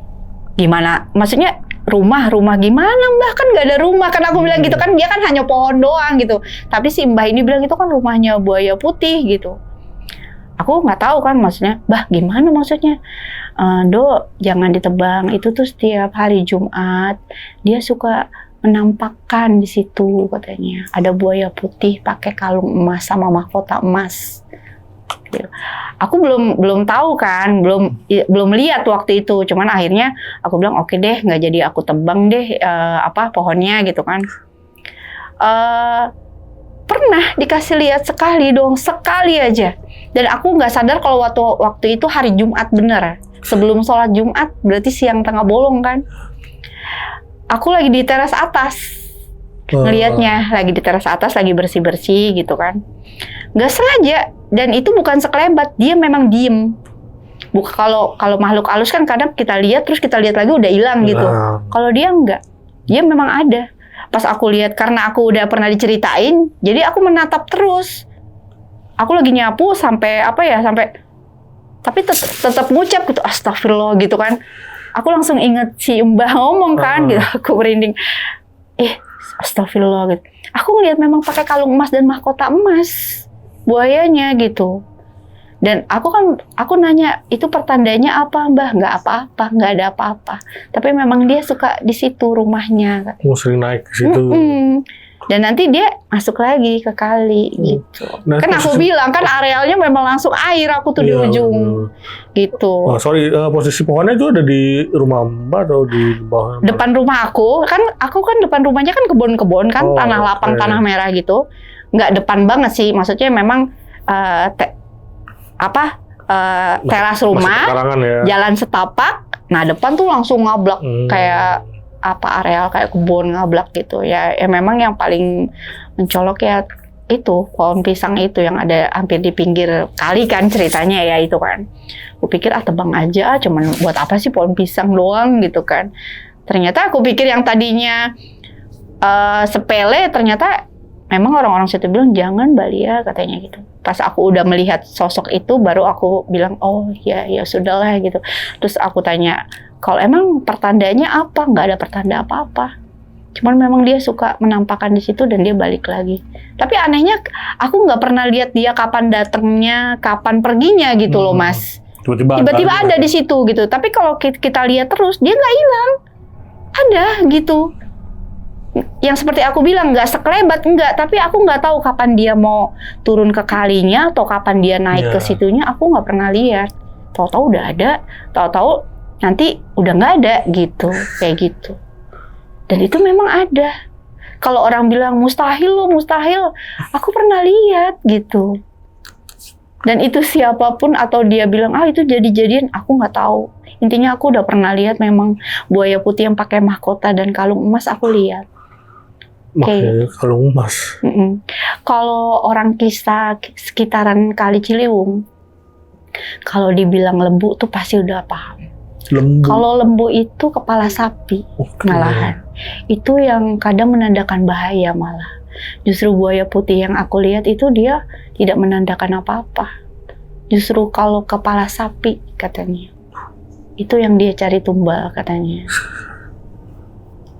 gimana? Maksudnya rumah gimana Mbah, kan gak ada rumah. Kan aku bilang gitu kan, dia kan hanya pohon doang gitu. Tapi si Mbah ini bilang itu kan rumahnya buaya putih gitu. Aku nggak tahu kan maksudnya, Bah gimana maksudnya? Dok, jangan ditebang. Itu tuh setiap hari Jumat dia suka menampakkan di situ katanya. Ada buaya putih pakai kalung emas sama mahkota emas. Gitu. Aku belum tahu kan, belum lihat waktu itu. Cuman akhirnya aku bilang oke deh, nggak jadi aku tebang deh pohonnya gitu kan. Pernah dikasih lihat sekali aja. Dan aku nggak sadar kalau waktu itu hari Jumat bener. sebelum sholat Jumat, berarti siang tengah bolong kan. Aku lagi di teras atas, ngelihatnya lagi di teras atas, lagi bersih-bersih gitu kan. Gak sengaja, dan itu bukan sekelebat, dia memang diem. Kalau makhluk halus kan kadang kita lihat terus kita lihat lagi udah hilang gitu. Kalau dia enggak, dia memang ada. Pas aku lihat, karena aku udah pernah diceritain, jadi aku menatap terus. Aku lagi nyapu sampai tapi tetap ngucap gitu, astagfirullah gitu kan. Aku langsung inget si Mbah ngomong kan gitu, aku merinding. Astagfirullah gitu. Aku ngeliat memang pakai kalung emas dan mahkota emas buayanya gitu. Dan aku nanya, itu pertandanya apa Mbah? Nggak apa-apa, nggak ada apa-apa. Tapi memang dia suka di situ rumahnya. Sering naik ke situ. Dan nanti dia masuk lagi ke kali gitu. Nah, kan aku bilang kan arealnya memang langsung air, aku tuh di ujung gitu. Posisi pohonnya itu ada di rumah Mbak atau di bawah? Depan rumah aku kan depan rumahnya kan kebun-kebun kan, tanah lapang, tanah merah gitu. Nggak depan banget sih, maksudnya memang teras rumah, ya. Jalan setapak. Nah depan tuh langsung ngablak kayak areal kayak kebun ngablak gitu ya. Memang yang paling mencolok ya itu pohon pisang itu yang ada hampir di pinggir kali kan ceritanya ya itu kan. Aku pikir tebang aja, cuman buat apa sih pohon pisang doang gitu kan. Ternyata aku pikir yang tadinya sepele, ternyata memang orang-orang situ bilang jangan Mbak Lia katanya gitu. Pas aku udah melihat sosok itu baru aku bilang oh ya sudahlah gitu. Terus aku tanya, kalau emang pertandanya apa? Nggak ada pertanda apa-apa. Cuman memang dia suka menampakkan di situ dan dia balik lagi. Tapi anehnya aku nggak pernah lihat dia kapan datangnya, kapan perginya gitu loh Mas. Tiba-tiba ada di situ gitu. Tapi kalau kita lihat terus dia nggak hilang. Ada gitu. Yang seperti aku bilang nggak sekelebat enggak, tapi aku nggak tahu kapan dia mau turun ke kalinya atau kapan dia naik ke situnya, aku nggak pernah lihat. Tahu-tahu udah ada, tahu-tahu nanti udah nggak ada gitu, kayak gitu. Dan itu memang ada. Kalau orang bilang mustahil, aku pernah lihat gitu. Dan itu siapapun atau dia bilang itu jadi-jadian, aku nggak tahu. Intinya aku udah pernah lihat memang buaya putih yang pakai mahkota dan kalung emas aku lihat. Kalung emas. Kalau orang kisah sekitaran Kali Ciliwung, kalau dibilang lembu tuh pasti udah paham. Kalau lembu itu kepala sapi, malahan. Itu yang kadang menandakan bahaya malah. Justru buaya putih yang aku lihat itu dia tidak menandakan apa-apa. Justru kalau kepala sapi katanya, itu yang dia cari tumbal katanya.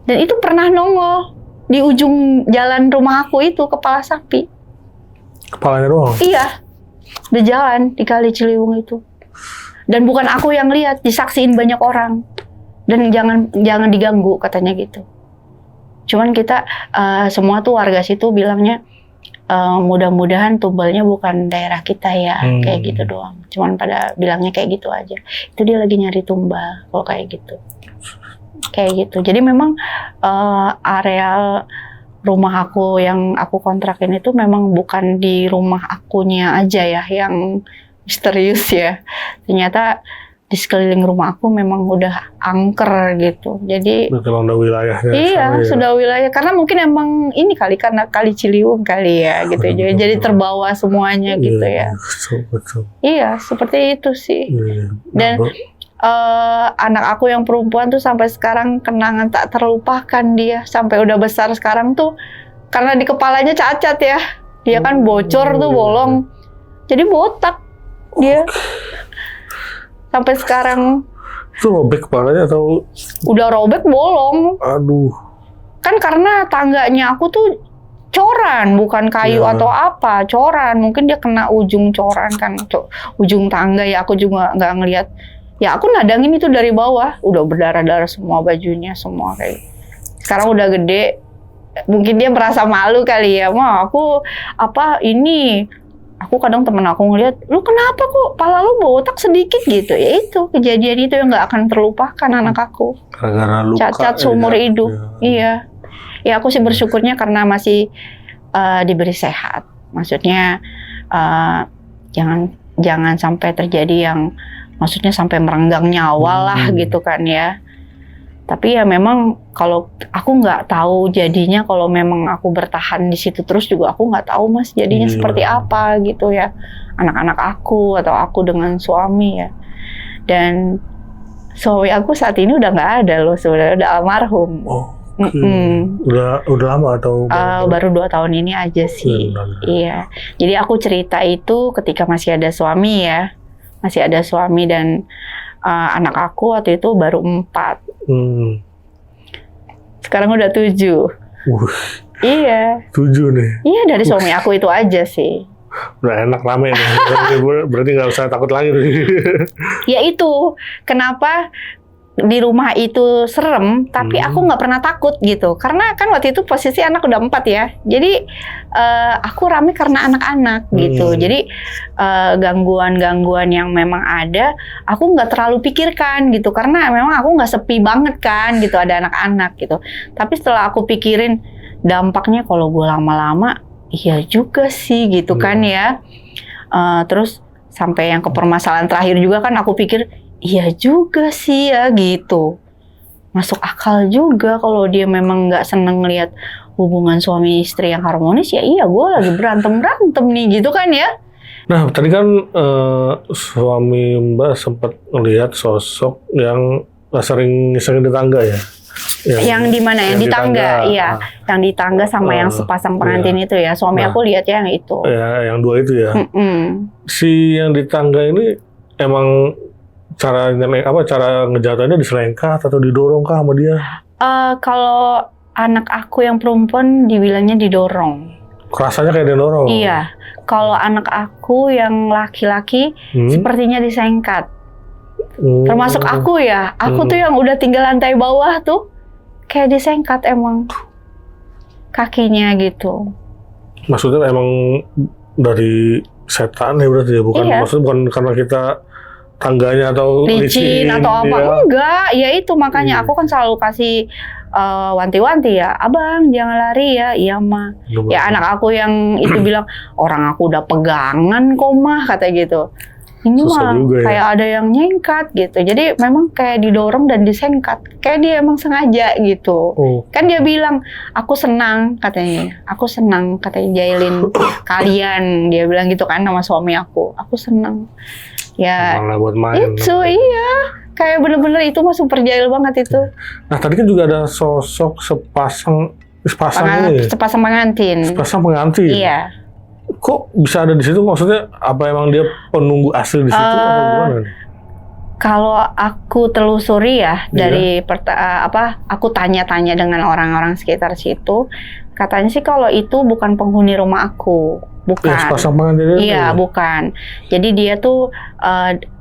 Dan itu pernah nongol di ujung jalan rumah aku itu kepala sapi. Kepalanya doang? Iya, di jalan di Kali Ciliwung itu. Dan bukan aku yang lihat, disaksiin banyak orang. Dan jangan diganggu katanya gitu. Cuman kita semua tuh warga situ bilangnya mudah-mudahan tumbalnya bukan daerah kita ya, kayak gitu doang. Cuman pada bilangnya kayak gitu aja. Itu dia lagi nyari tumbal kalau kayak gitu. Kayak gitu. Jadi memang areal rumah aku yang aku kontrakin itu memang bukan di rumah akunya aja ya yang misterius ya. Ternyata di sekeliling rumah aku memang udah angker gitu. Jadi udah wilayahnya. Iya, sudah wilayah. Karena mungkin emang ini karena Kali Ciliwung kali ya gitu. Jadi terbawa semuanya gitu ya. Betul. Iya, seperti itu sih. Dan anak aku yang perempuan tuh sampai sekarang kenangan tak terlupakan dia. Sampai udah besar sekarang tuh karena di kepalanya cacat ya. Dia kan bocor tuh bolong. Jadi botak dia. Sampai sekarang. Itu robek kepalanya atau? Udah robek bolong. Aduh. Kan karena tangganya aku tuh coran, bukan kayu atau apa, coran. Mungkin dia kena ujung coran kan, ujung tangga ya. Aku juga nggak ngelihat. Ya aku nadangin itu dari bawah, udah berdarah-darah semua bajunya, semua kayak. Sekarang udah gede, mungkin dia merasa malu kali ya. Aku aku kadang temen aku ngeliat, lu kenapa kok pala lu botak sedikit gitu. Ya itu, kejadian itu yang gak akan terlupakan anak aku. Gara-gara luka. Cacat seumur hidup. Iya. Ya aku sih bersyukurnya karena masih diberi sehat. Maksudnya jangan sampai terjadi yang maksudnya sampai merenggang nyawa lah gitu kan ya. Tapi ya memang kalau aku nggak tahu jadinya kalau memang aku bertahan di situ terus juga aku nggak tahu Mas jadinya seperti apa gitu ya, anak-anak aku atau aku dengan suami ya. Dan suami aku saat ini udah nggak ada loh sebenarnya, udah almarhum. Udah lama atau baru 2 tahun ini aja sih. Iya. Jadi aku cerita itu ketika masih ada suami ya, masih ada suami dan anak aku waktu itu baru 4. Sekarang udah 7. Iya. 7 nih. Iya, dari suami aku itu aja sih. Udah enak rame nih. Berarti nggak usah takut lagi. Ya itu, kenapa di rumah itu serem, tapi aku nggak pernah takut gitu. Karena kan waktu itu posisi anak udah 4 ya. Jadi aku rame karena anak-anak gitu. Jadi gangguan-gangguan yang memang ada, aku nggak terlalu pikirkan gitu. Karena memang aku nggak sepi banget kan gitu, ada anak-anak gitu. Tapi setelah aku pikirin dampaknya kalau gue lama-lama, iya juga sih gitu kan ya. Terus sampai yang ke permasalahan terakhir juga kan aku pikir, iya juga sih ya gitu. Masuk akal juga kalau dia memang nggak seneng ngelihat hubungan suami istri yang harmonis, ya iya gue lagi berantem nih gitu kan ya. Nah tadi kan suami Mbak sempat ngelihat sosok yang sering di tangga ya. Yang di mana? Yang di tangga, iya. Yang di tangga sama yang sepasang pengantin itu ya. Suami aku lihatnya yang itu. Ya, yang 2 itu ya. Si yang di tangga ini emang cara ngejatuhnya diselengkat atau didorong kah sama dia? Kalau anak aku yang perempuan dibilangnya didorong. Rasanya kayak didorong. Iya. Kalau anak aku yang laki-laki sepertinya disengkat. Termasuk aku ya. Aku tuh yang udah tinggal lantai bawah tuh kayak disengkat emang kakinya gitu. Maksudnya emang dari setan ya berarti ya, bukan? Iya. Maksudnya bukan karena kita tangganya atau licin atau apa ya. Enggak, ya itu makanya aku kan selalu kasih wanti-wanti ya, abang jangan lari ya. Iya mah ya, anak aku yang itu bilang orang aku udah pegangan kok mah, kata gitu. Ini mah kayak ada yang nyengkat gitu, jadi memang kayak didorong dan disengkat, kayak dia emang sengaja gitu. Kan dia bilang aku senang katanya jailin kalian, dia bilang gitu kan sama suami aku senang. Ya, buat main. Itu iya, kayak bener-bener itu mah super jahil banget itu. Nah tadi kan juga ada sosok sepasang pengantin. Sepasang pengantin. Iya. Kok bisa ada di situ? Maksudnya apa emang dia penunggu asli di situ atau gimana? Kalau aku telusuri ya dari aku tanya-tanya dengan orang-orang sekitar situ, katanya sih kalau itu bukan penghuni rumah aku. Bukan. Ya, sepasang pengantin itu. Iya, bukan. Jadi dia tuh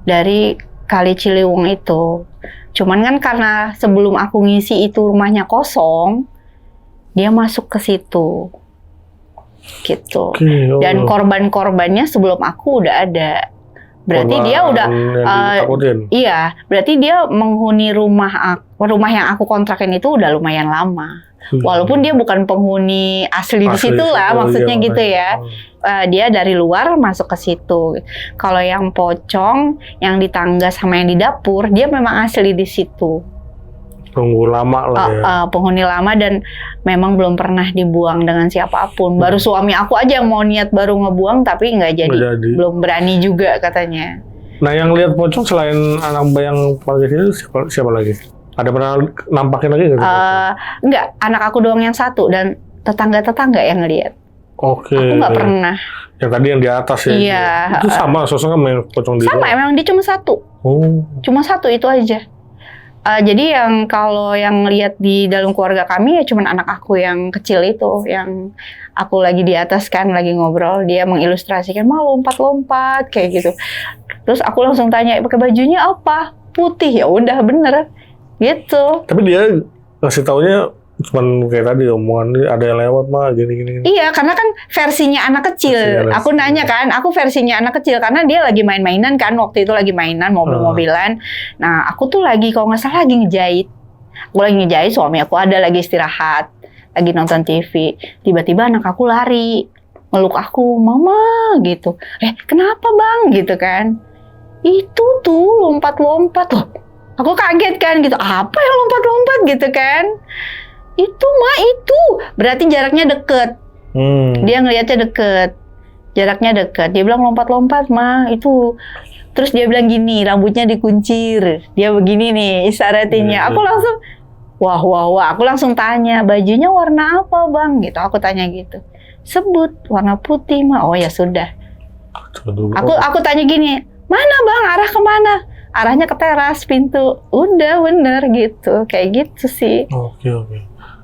dari Kali Ciliwung itu. Cuman kan karena sebelum aku ngisi itu rumahnya kosong, dia masuk ke situ. Gitu. Dan korban-korbannya sebelum aku udah ada. Berarti dia udah iya, berarti dia menghuni rumah yang aku kontrakin itu udah lumayan lama. Walaupun dia bukan penghuni asli di situ lah, maksudnya gitu ya. Dia dari luar masuk ke situ. Kalau yang pocong, yang di tangga sama yang di dapur, dia memang asli di situ. Penghuni lama lah ya. Penghuni lama dan memang belum pernah dibuang dengan siapapun. Baru suami aku aja yang mau niat baru ngebuang, tapi nggak jadi. Belum berani juga katanya. Nah yang lihat pocong selain anak Mbak yang paling kecil siapa lagi? Ada pernah nampakin lagi nggak? Enggak, anak aku doang yang satu dan tetangga-tetangga yang ngelihat. Oke. Aku nggak pernah. Yang tadi yang di atas ya? Iya. Itu sama sosoknya sama yang pocong di sama, emang dia cuma satu. Cuma satu itu aja. Jadi kalau yang lihat di dalam keluarga kami ya cuma anak aku yang kecil itu, yang aku lagi di atas kan lagi ngobrol, dia mengilustrasikan mau lompat-lompat kayak gitu. Terus aku langsung tanya pakai bajunya apa? Putih. Ya udah bener gitu. Tapi dia ngasih taunya cuman kayak tadi omongan ada yang lewat mah gini. Iya, karena kan versinya anak kecil. Aku nanya kan, aku versinya anak kecil karena dia lagi main-mainan kan, waktu itu lagi mainan mobil-mobilan. Nah, aku tuh lagi kalau nggak salah lagi ngejahit. Aku lagi ngejahit, suami aku ada lagi istirahat, lagi nonton TV. Tiba-tiba anak aku lari, meluk aku, "Mama," gitu. Kenapa bang? Gitu kan. itu tuh lompat-lompat loh. Aku kaget kan gitu, apa yang lompat-lompat gitu kan. Itu mah itu, berarti jaraknya deket. Dia ngelihatnya deket, jaraknya deket. Dia bilang lompat-lompat mah itu. Terus dia bilang gini, rambutnya dikuncir. Dia begini nih isyaratnya. Aku langsung, wah. Aku langsung tanya, bajunya warna apa bang? Gitu, aku tanya gitu. Sebut, warna putih mah. Oh ya sudah. Aku tanya gini, mana bang? Arah kemana? Arahnya ke teras, pintu. Udah bener gitu, kayak gitu sih. Oke.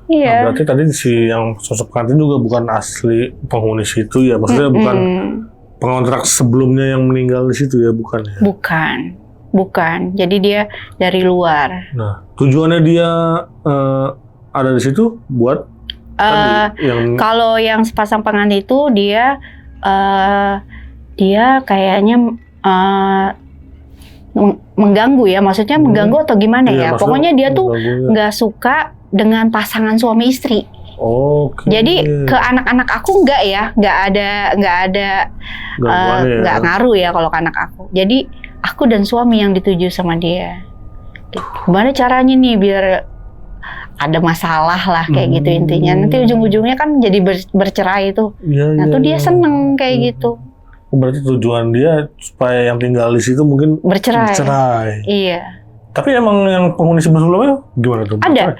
Iya. Nah, berarti tadi si yang sosok pengantin juga bukan asli penghuni situ ya, maksudnya bukan pengontrak sebelumnya yang meninggal di situ ya, bukan ya? Bukan. Jadi dia dari luar. Nah, tujuannya dia ada di situ buat kalau yang sepasang pengantin itu dia kayaknya mengganggu ya, maksudnya mengganggu atau gimana ya? Pokoknya dia tuh nggak suka dengan pasangan suami istri. Jadi ke anak-anak aku nggak ada nggak ngaruh ya kalau ke anak aku. Jadi aku dan suami yang dituju sama dia. Gimana caranya nih biar ada masalah lah kayak gitu intinya. Nanti ujung-ujungnya kan jadi bercerai tuh. Nah tuh dia seneng kayak gitu. Berarti tujuan dia supaya yang tinggal di situ mungkin bercerai. Iya. Tapi emang yang penghuni sebelumnya gimana tuh? Ada.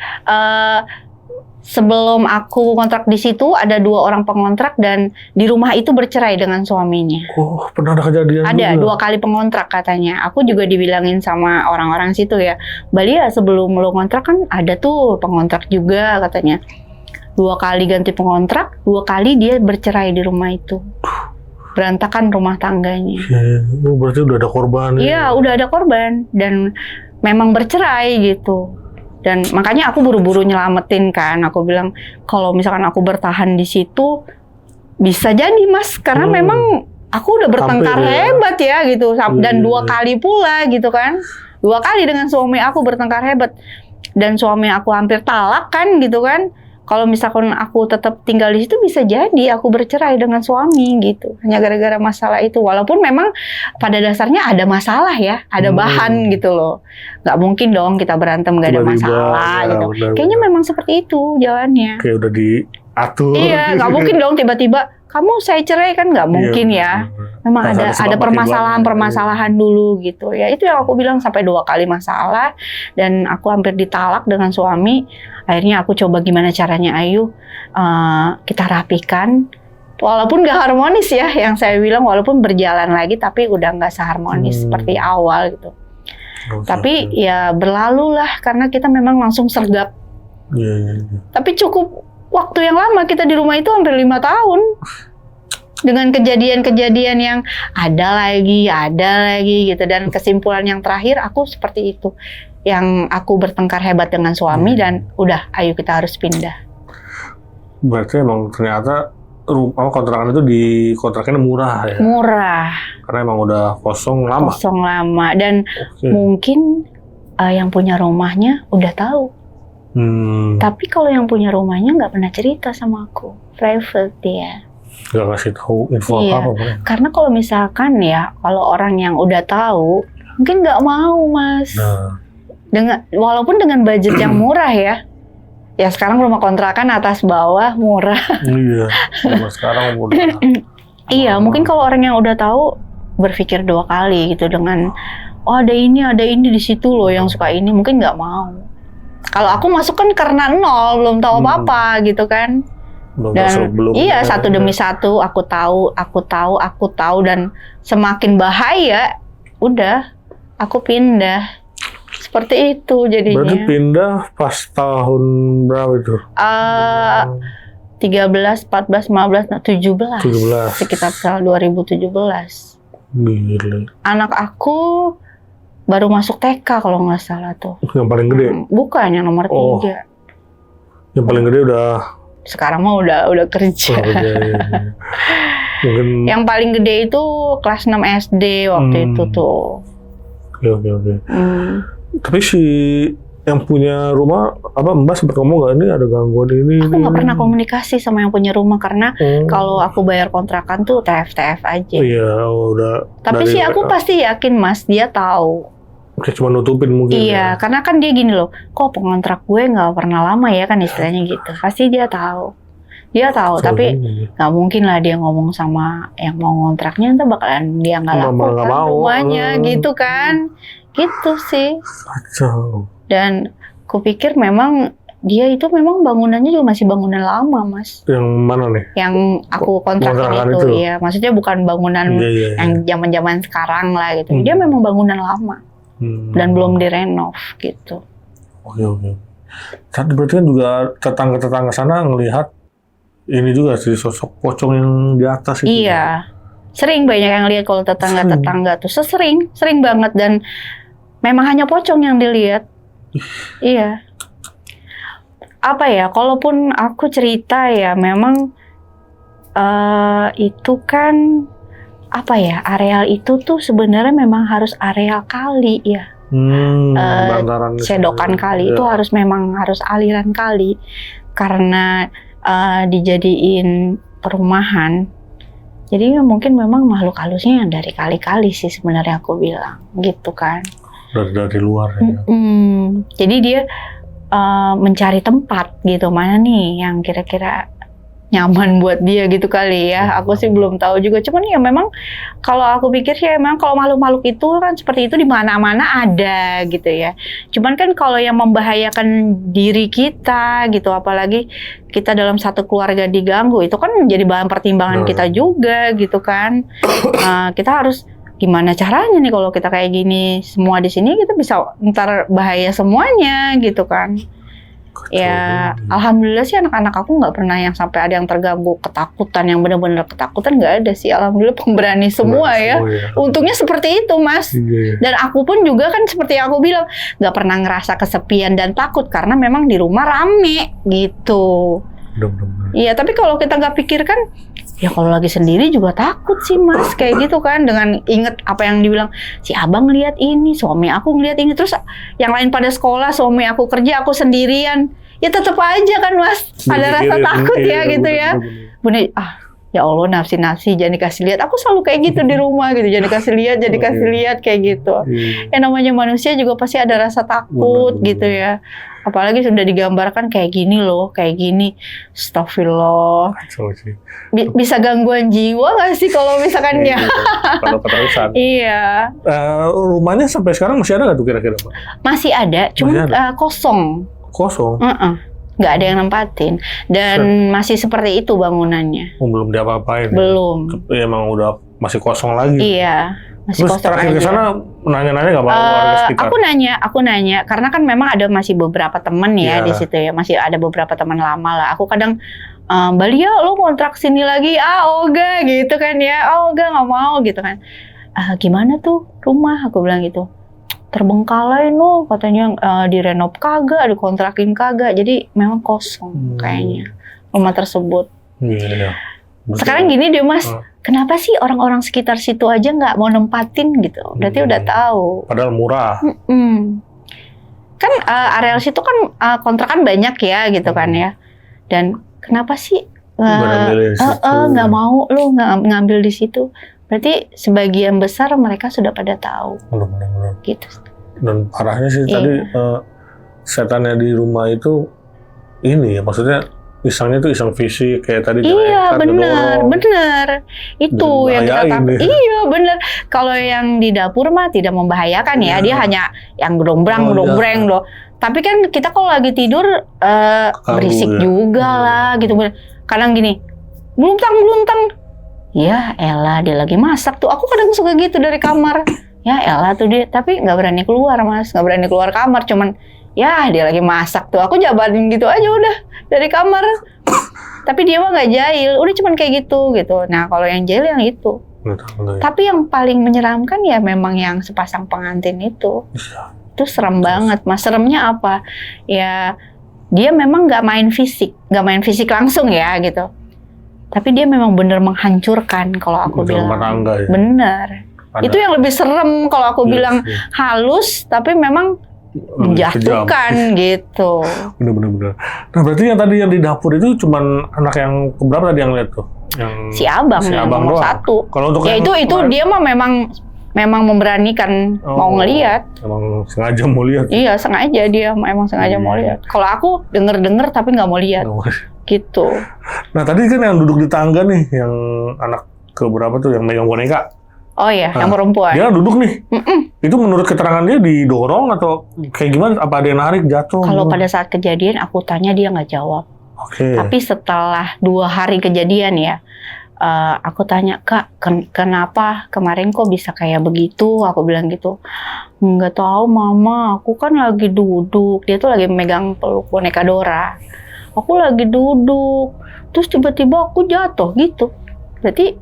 Sebelum aku kontrak di situ ada 2 orang pengontrak dan di rumah itu bercerai dengan suaminya. Oh, pernah ada kejadian? Ada juga. 2 kali pengontrak katanya. Aku juga dibilangin sama orang-orang situ ya, Bali ya sebelum lo kontrak kan ada tuh pengontrak juga katanya. 2 kali ganti pengontrak, 2 kali dia bercerai di rumah itu. Berantakan rumah tangganya. Berarti udah ada korban. Iya, udah ada korban dan memang bercerai gitu. Dan makanya aku buru-buru nyelamatin kan. Aku bilang kalau misalkan aku bertahan di situ bisa jadi mas, karena memang aku udah bertengkar hebat ya gitu. Dan 2 kali pula gitu kan. 2 kali dengan suami aku bertengkar hebat. Dan suami aku hampir talak kan gitu kan. Kalau misalkan aku tetap tinggal di situ bisa jadi aku bercerai dengan suami gitu. Hanya gara-gara masalah itu. Walaupun memang pada dasarnya ada masalah ya, ada bahan gitu loh. Nggak mungkin dong kita berantem nggak ada masalah gitu. Kayaknya memang seperti itu jalannya. Kayak udah diatur. Iya, nggak mungkin dong tiba-tiba kamu saya cerai kan nggak mungkin ya. Memang ada permasalahan dulu gitu. Ya itu yang aku bilang sampai 2 kali masalah dan aku hampir ditalak dengan suami. Akhirnya aku coba gimana caranya Ayu kita rapikan. Walaupun nggak harmonis ya, yang saya bilang walaupun berjalan lagi tapi udah nggak seharmonis seperti awal gitu. Tapi ya berlalu lah karena kita memang langsung sergap. Tapi cukup waktu yang lama kita di rumah itu hampir 5 tahun. Dengan kejadian-kejadian yang ada lagi gitu. Dan kesimpulan yang terakhir aku seperti itu. Yang aku bertengkar hebat dengan suami dan udah ayo kita harus pindah. Berarti emang ternyata kontrakan itu dikontraknya murah ya? Murah. Karena emang udah kosong lama. Dan mungkin yang punya rumahnya udah tahu. Tapi kalau yang punya rumahnya nggak pernah cerita sama aku, private ya. Nggak kasih tahu info apa-apa. Karena kalau misalkan ya, kalau orang yang udah tahu, mungkin nggak mau mas. Walaupun dengan budget yang murah ya. Ya sekarang rumah kontrakan atas bawah murah. Iya, sekarang udah. Iya, mungkin kalau orang yang udah tahu berpikir 2 kali gitu dengan ada ini di situ loh yang suka ini, mungkin nggak mau. Kalau aku masuk kan karena nol, belum tahu apa-apa gitu kan. Iya, satu demi satu aku tahu dan semakin bahaya, udah aku pindah. Seperti itu jadinya. Berarti pindah pas tahun berapa itu? 13, 14, 15, 17. Sekitar tahun 2017. Gila. Anak aku baru masuk TK kalau nggak salah tuh. Yang paling gede? Bukan, yang nomor 3. Yang paling gede udah? Sekarang mah udah kerja. Mungkin... Yang paling gede itu kelas 6 SD waktu itu tuh. Oke. Tapi si yang punya rumah Mbak sempat ngomong nggak ini ada gangguan ini? Aku nggak pernah komunikasi sama yang punya rumah karena kalau aku bayar kontrakan tuh TF aja. Iya, udah. Tapi sih aku pasti yakin Mas, dia tahu. Kayak cuma nutupin mungkin. Iya, karena kan dia gini loh, kok pengontrak gue nggak pernah lama ya kan istilahnya gitu. Pasti dia tahu. Dia tahu, tapi nggak mungkin lah dia ngomong sama yang mau ngontraknya, entah bakalan dia nggak laku kan rumahnya gitu kan. Gitu sih. Kacau. Dan kupikir memang dia itu memang bangunannya juga masih bangunan lama, Mas. Yang mana nih? Yang aku kontrakan itu, ya. Maksudnya bukan bangunan yang zaman-zaman sekarang lah gitu. Dia memang bangunan lama. Dan belum direnov gitu. Oke. Tapi berarti kan juga tetangga-tetangga sana ngelihat ini juga sih sosok pocong yang di atas itu. Iya. Sering banyak yang lihat kalau tetangga-tetangga tuh. Sering banget dan memang hanya pocong yang dilihat. Iya. Apa ya, kalaupun aku cerita ya memang itu kan apa ya, areal itu tuh sebenarnya memang harus areal kali ya. Sedokan kali itu harus aliran kali karena dijadiin perumahan. Jadi mungkin memang makhluk halusnya yang dari kali-kali sih sebenarnya aku bilang gitu kan. Dari luar ya. Jadi dia mencari tempat gitu, mana nih yang kira-kira nyaman buat dia gitu kali ya. Aku sih belum tahu juga. Cuman ya memang kalau aku pikir ya memang kalau makhluk-makhluk itu kan seperti itu di mana-mana ada gitu ya. Cuman kan kalau yang membahayakan diri kita gitu, apalagi kita dalam satu keluarga diganggu, itu kan menjadi bahan pertimbangan kita juga gitu kan. Kita harus gimana caranya nih kalau kita kayak gini semua di sini, kita bisa ntar bahaya semuanya gitu kan. Ya alhamdulillah sih anak-anak aku nggak pernah yang sampai ada yang terganggu ketakutan, yang benar-benar ketakutan nggak ada sih, alhamdulillah pemberani semua ya. Untungnya seperti itu Mas. Dan aku pun juga kan seperti yang aku bilang nggak pernah ngerasa kesepian dan takut karena memang di rumah rame gitu. Iya, tapi kalau kita nggak pikirkan, ya kalau lagi sendiri juga takut sih Mas, kayak gitu kan. Dengan inget apa yang dibilang, si abang lihat ini, suami aku ngeliat ini, terus yang lain pada sekolah, suami aku kerja, aku sendirian, ya tetap aja kan Mas, ada rasa takut ya gitu ya. Bener, ya Allah nafsi jangan dikasih lihat. Aku selalu kayak gitu di rumah gitu, jangan dikasih lihat kayak gitu. Namanya manusia juga pasti ada rasa takut gitu ya. Apalagi sudah digambarkan kayak gini loh, kayak gini. Astagfirullah. Bisa gangguan jiwa nggak sih kalau misalkan ya? Kalau keterusan. Iya. Rumahnya sampai sekarang masih ada nggak tuh kira-kira Pak? Masih ada, cuma kosong. Kosong? Nggak ada yang nempatin. Dan masih seperti itu bangunannya. Belum diapa-apain? Belum. Ya, emang udah masih kosong lagi? Iya. Masih terus terakhir ke sana nanya-nanya nggak warga sekitar? Aku nanya karena kan memang ada masih beberapa teman ya di situ ya, masih ada beberapa teman lama lah. Aku kadang Mbak Lia, lo kontrak sini lagi? Oga gitu kan ya, Oga nggak mau gitu kan. Gimana tuh rumah? Aku bilang gitu. Terbengkalai lo, katanya direnov kagak, dikontrakin kagak, jadi memang kosong kayaknya rumah tersebut. Iya. Sekarang gini deh Mas. Kenapa sih orang-orang sekitar situ aja nggak mau nempatin gitu? Berarti udah tahu. Padahal murah. Kan areal situ kan kontrakan banyak ya gitu kan ya. Dan kenapa sih nggak mau lo ngambil di situ? Berarti sebagian besar mereka sudah pada tahu. Benar. Gitu. Dan parahnya sih tadi setannya di rumah itu ini ya, maksudnya isengnya tuh iseng fisik kayak tadi. Iya benar. Itu yang kita takut. Iya benar. Kalau yang di dapur mah tidak membahayakan ya, dia hanya yang gedombrang loh. Tapi kan kita kalau lagi tidur berisik juga lah gitu. Kadang gini, bluntang. Ya elah dia lagi masak tuh. Aku kadang suka gitu dari kamar. Ya elah tuh dia, tapi nggak berani keluar Mas, nggak berani keluar kamar, cuman ya dia lagi masak tuh, aku jabarin gitu aja udah dari kamar. Tapi dia mah nggak jahil, udah cuman kayak gitu. Nah kalau yang jahil yang itu. Tapi yang paling menyeramkan ya memang yang sepasang pengantin itu. Itu serem banget Mas. Seremnya apa? Ya dia memang nggak main fisik langsung ya gitu. Tapi dia memang bener menghancurkan kalau aku bilang. Ya? Bener. Itu yang lebih serem kalau aku bilang halus, tapi memang menjatuhkan gitu. Bener. Nah berarti yang tadi yang di dapur itu cuman anak yang keberapa tadi yang lihat tuh? Yang Si abang yang nomor doang. 1. Kalau untuk Ya yang itu kemarin, dia mah memang memberanikan mau ngelihat. Emang sengaja mau lihat. Iya, sengaja dia emang sengaja mau lihat. Kalau aku denger tapi nggak mau lihat. Gitu. Nah tadi kan yang duduk di tangga nih, yang anak keberapa tuh yang megang boneka. Oh iya, yang perempuan. Dia duduk nih. Itu menurut keterangan dia didorong atau kayak gimana? Apa ada yang narik jatuh? Kalau pada saat kejadian aku tanya dia nggak jawab. Oke. Tapi setelah 2 hari kejadian ya, aku tanya, Kak, kenapa kemarin kok bisa kayak begitu? Aku bilang gitu. Nggak tahu Mama, aku kan lagi duduk. Dia tuh lagi megang peluk boneka Dora. Aku lagi duduk, terus tiba-tiba aku jatuh gitu. Berarti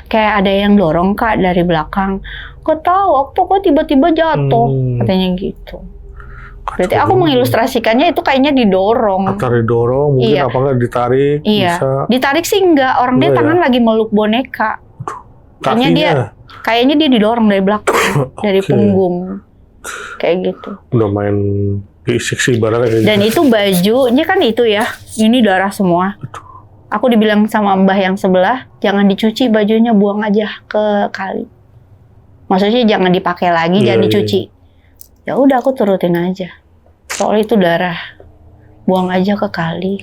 kayak ada yang dorong Kak dari belakang. Kok tahu, aku kok tiba-tiba jatuh, katanya gitu. Berarti aku mengilustrasikannya itu kayaknya didorong. Antara didorong, mungkin apa nggak ditarik? Iya, bisa. Ditarik sih enggak. Orang dia tangan lagi meluk boneka. Kayaknya dia didorong dari belakang, dari punggung, kayak gitu. Udah main fisik sih ibaratnya kayak Dan gitu. itu bajunya kan itu ya, ini darah semua. Aku dibilang sama mbah yang sebelah, jangan dicuci bajunya, buang aja ke kali. Maksudnya jangan dipakai lagi, jangan dicuci. Ya udah aku turutin aja. Soalnya itu darah, buang aja ke kali.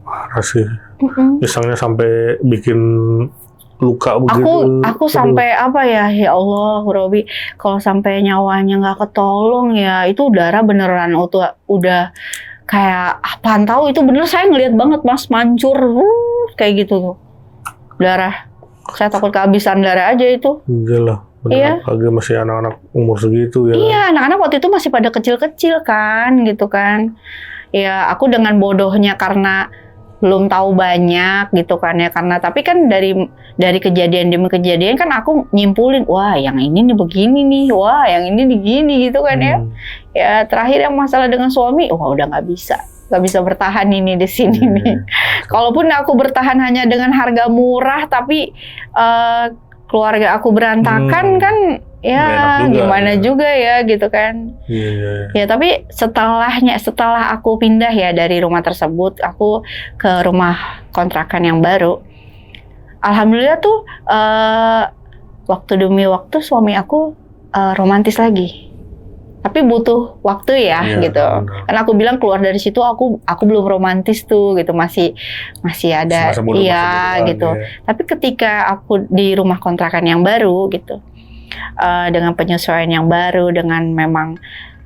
Parah sih. Misalnya sampai bikin luka begitu. Aku sampai apa ya Allah Robi, kalau sampai nyawanya nggak ketolong ya itu darah beneran udah kayak apaan tahu itu bener, saya ngelihat banget Mas mancur kayak gitu tuh darah. Saya takut kehabisan darah aja itu. Iyalah, bener. Lagi masih anak-anak umur segitu ya. Iya, anak-anak waktu itu masih pada kecil-kecil kan gitu kan. Ya aku dengan bodohnya karena belum tahu banyak gitu kan ya, karena tapi kan dari kejadian demi kejadian kan aku nyimpulin, wah yang ini nih begini nih, wah yang ini nih gini gitu kan ya. Ya terakhir yang masalah dengan suami, wah udah nggak bisa bertahan ini di sini nih. Kalaupun aku bertahan hanya dengan harga murah tapi keluarga aku berantakan kan ya gimana juga ya gitu kan. Ya tapi setelah aku pindah ya dari rumah tersebut, aku ke rumah kontrakan yang baru. Alhamdulillah tuh waktu demi waktu suami aku romantis lagi. Tapi butuh waktu ya gitu. Karena aku bilang keluar dari situ aku belum romantis tuh gitu, masih ada gitu. Tapi ketika aku di rumah kontrakan yang baru gitu, dengan penyesuaian yang baru, dengan memang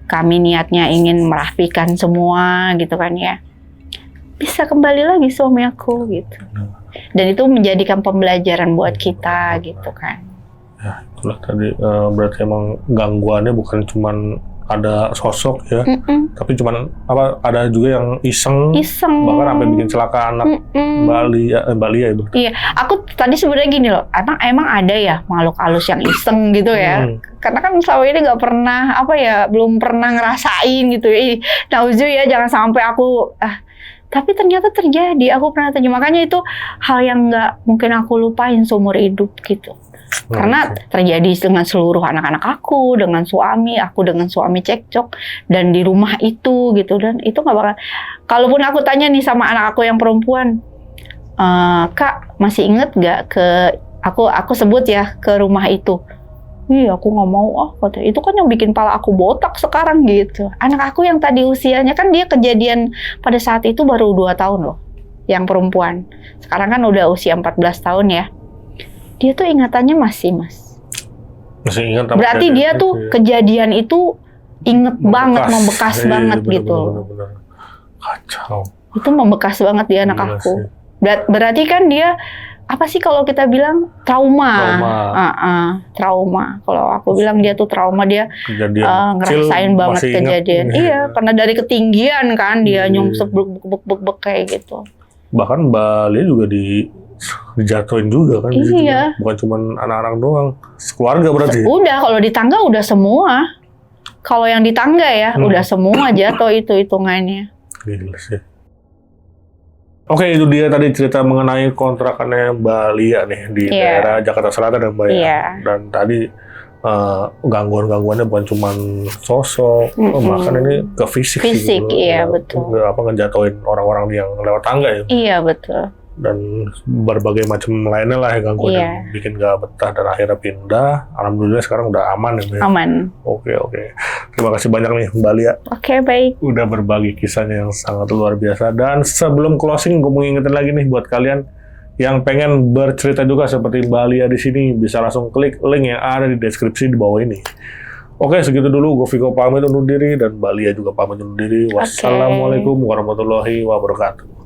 kami niatnya ingin merapikan semua gitu kan ya, bisa kembali lagi suami aku gitu. Dan itu menjadikan pembelajaran buat kita gitu kan. Ya itulah tadi berarti emang gangguannya bukan cuman ada sosok ya, tapi cuman ada juga yang iseng. Bahkan sampai bikin celaka anak Bali ya itu. Iya, aku tadi sebenarnya gini loh, emang ada ya makhluk halus yang iseng gitu ya. Karena kan selama ini nggak pernah belum pernah ngerasain gitu. Nauzu ya, jangan sampai aku tapi ternyata terjadi, aku pernah terjadi. Makanya itu hal yang nggak mungkin aku lupain seumur hidup gitu. Karena terjadi dengan seluruh anak-anak aku, dengan suami cekcok, dan di rumah itu gitu. Dan itu nggak bakal, kalaupun aku tanya nih sama anak aku yang perempuan, Kak masih inget nggak aku sebut ya ke rumah itu? Iya aku nggak mau kata. Itu kan yang bikin pala aku botak sekarang gitu. Anak aku yang tadi usianya kan dia kejadian pada saat itu baru 2 tahun loh, yang perempuan. Sekarang kan udah usia 14 tahun ya. Dia tuh ingatannya masih ingat. Berarti dia tuh kejadian itu inget banget, membekas banget gitu. Bener. Kacau. Itu membekas banget di anak aku. Berarti kan dia apa sih kalau kita bilang trauma. Kalau aku bilang dia tuh trauma, dia ngerasain banget kejadian. Iya, karena dari ketinggian kan dia nyungsep bek kayak gitu. Bahkan Bali juga dijatuhin juga kan. Iya. Bukan cuma anak-anak doang, sekeluarga berarti. Udah, kalau di tangga udah semua. Kalau yang di tangga ya, udah semua jatuh itu hitungannya. Gila sih. Oke, itu dia tadi cerita mengenai kontrakannya Mbak Lia nih di daerah Jakarta Selatan ya Mbak ya. Dan tadi gangguan-gangguannya bukan cuma sosok, bahkan ini ke fisik Fisik, gitu. iya, Ya, betul. ngejatuhin orang-orang yang lewat tangga ya. Iya, betul. Dan berbagai macam lainnya lah ya gangguan Iya. yang bikin gak betah dan akhirnya pindah. Alhamdulillah sekarang udah aman ya. Aman. Oke. Terima kasih banyak nih Mbak Lia. Oke, baik. Udah berbagi kisahnya yang sangat luar biasa. Dan sebelum closing, gue mau ngingetin lagi nih buat kalian yang pengen bercerita juga seperti Mbak Lia di sini, bisa langsung klik link yang ada di deskripsi di bawah ini. Oke, segitu dulu. Gue Viko pamit undur diri dan Mbak Lia juga pamit undur diri. Wassalamualaikum warahmatullahi wabarakatuh.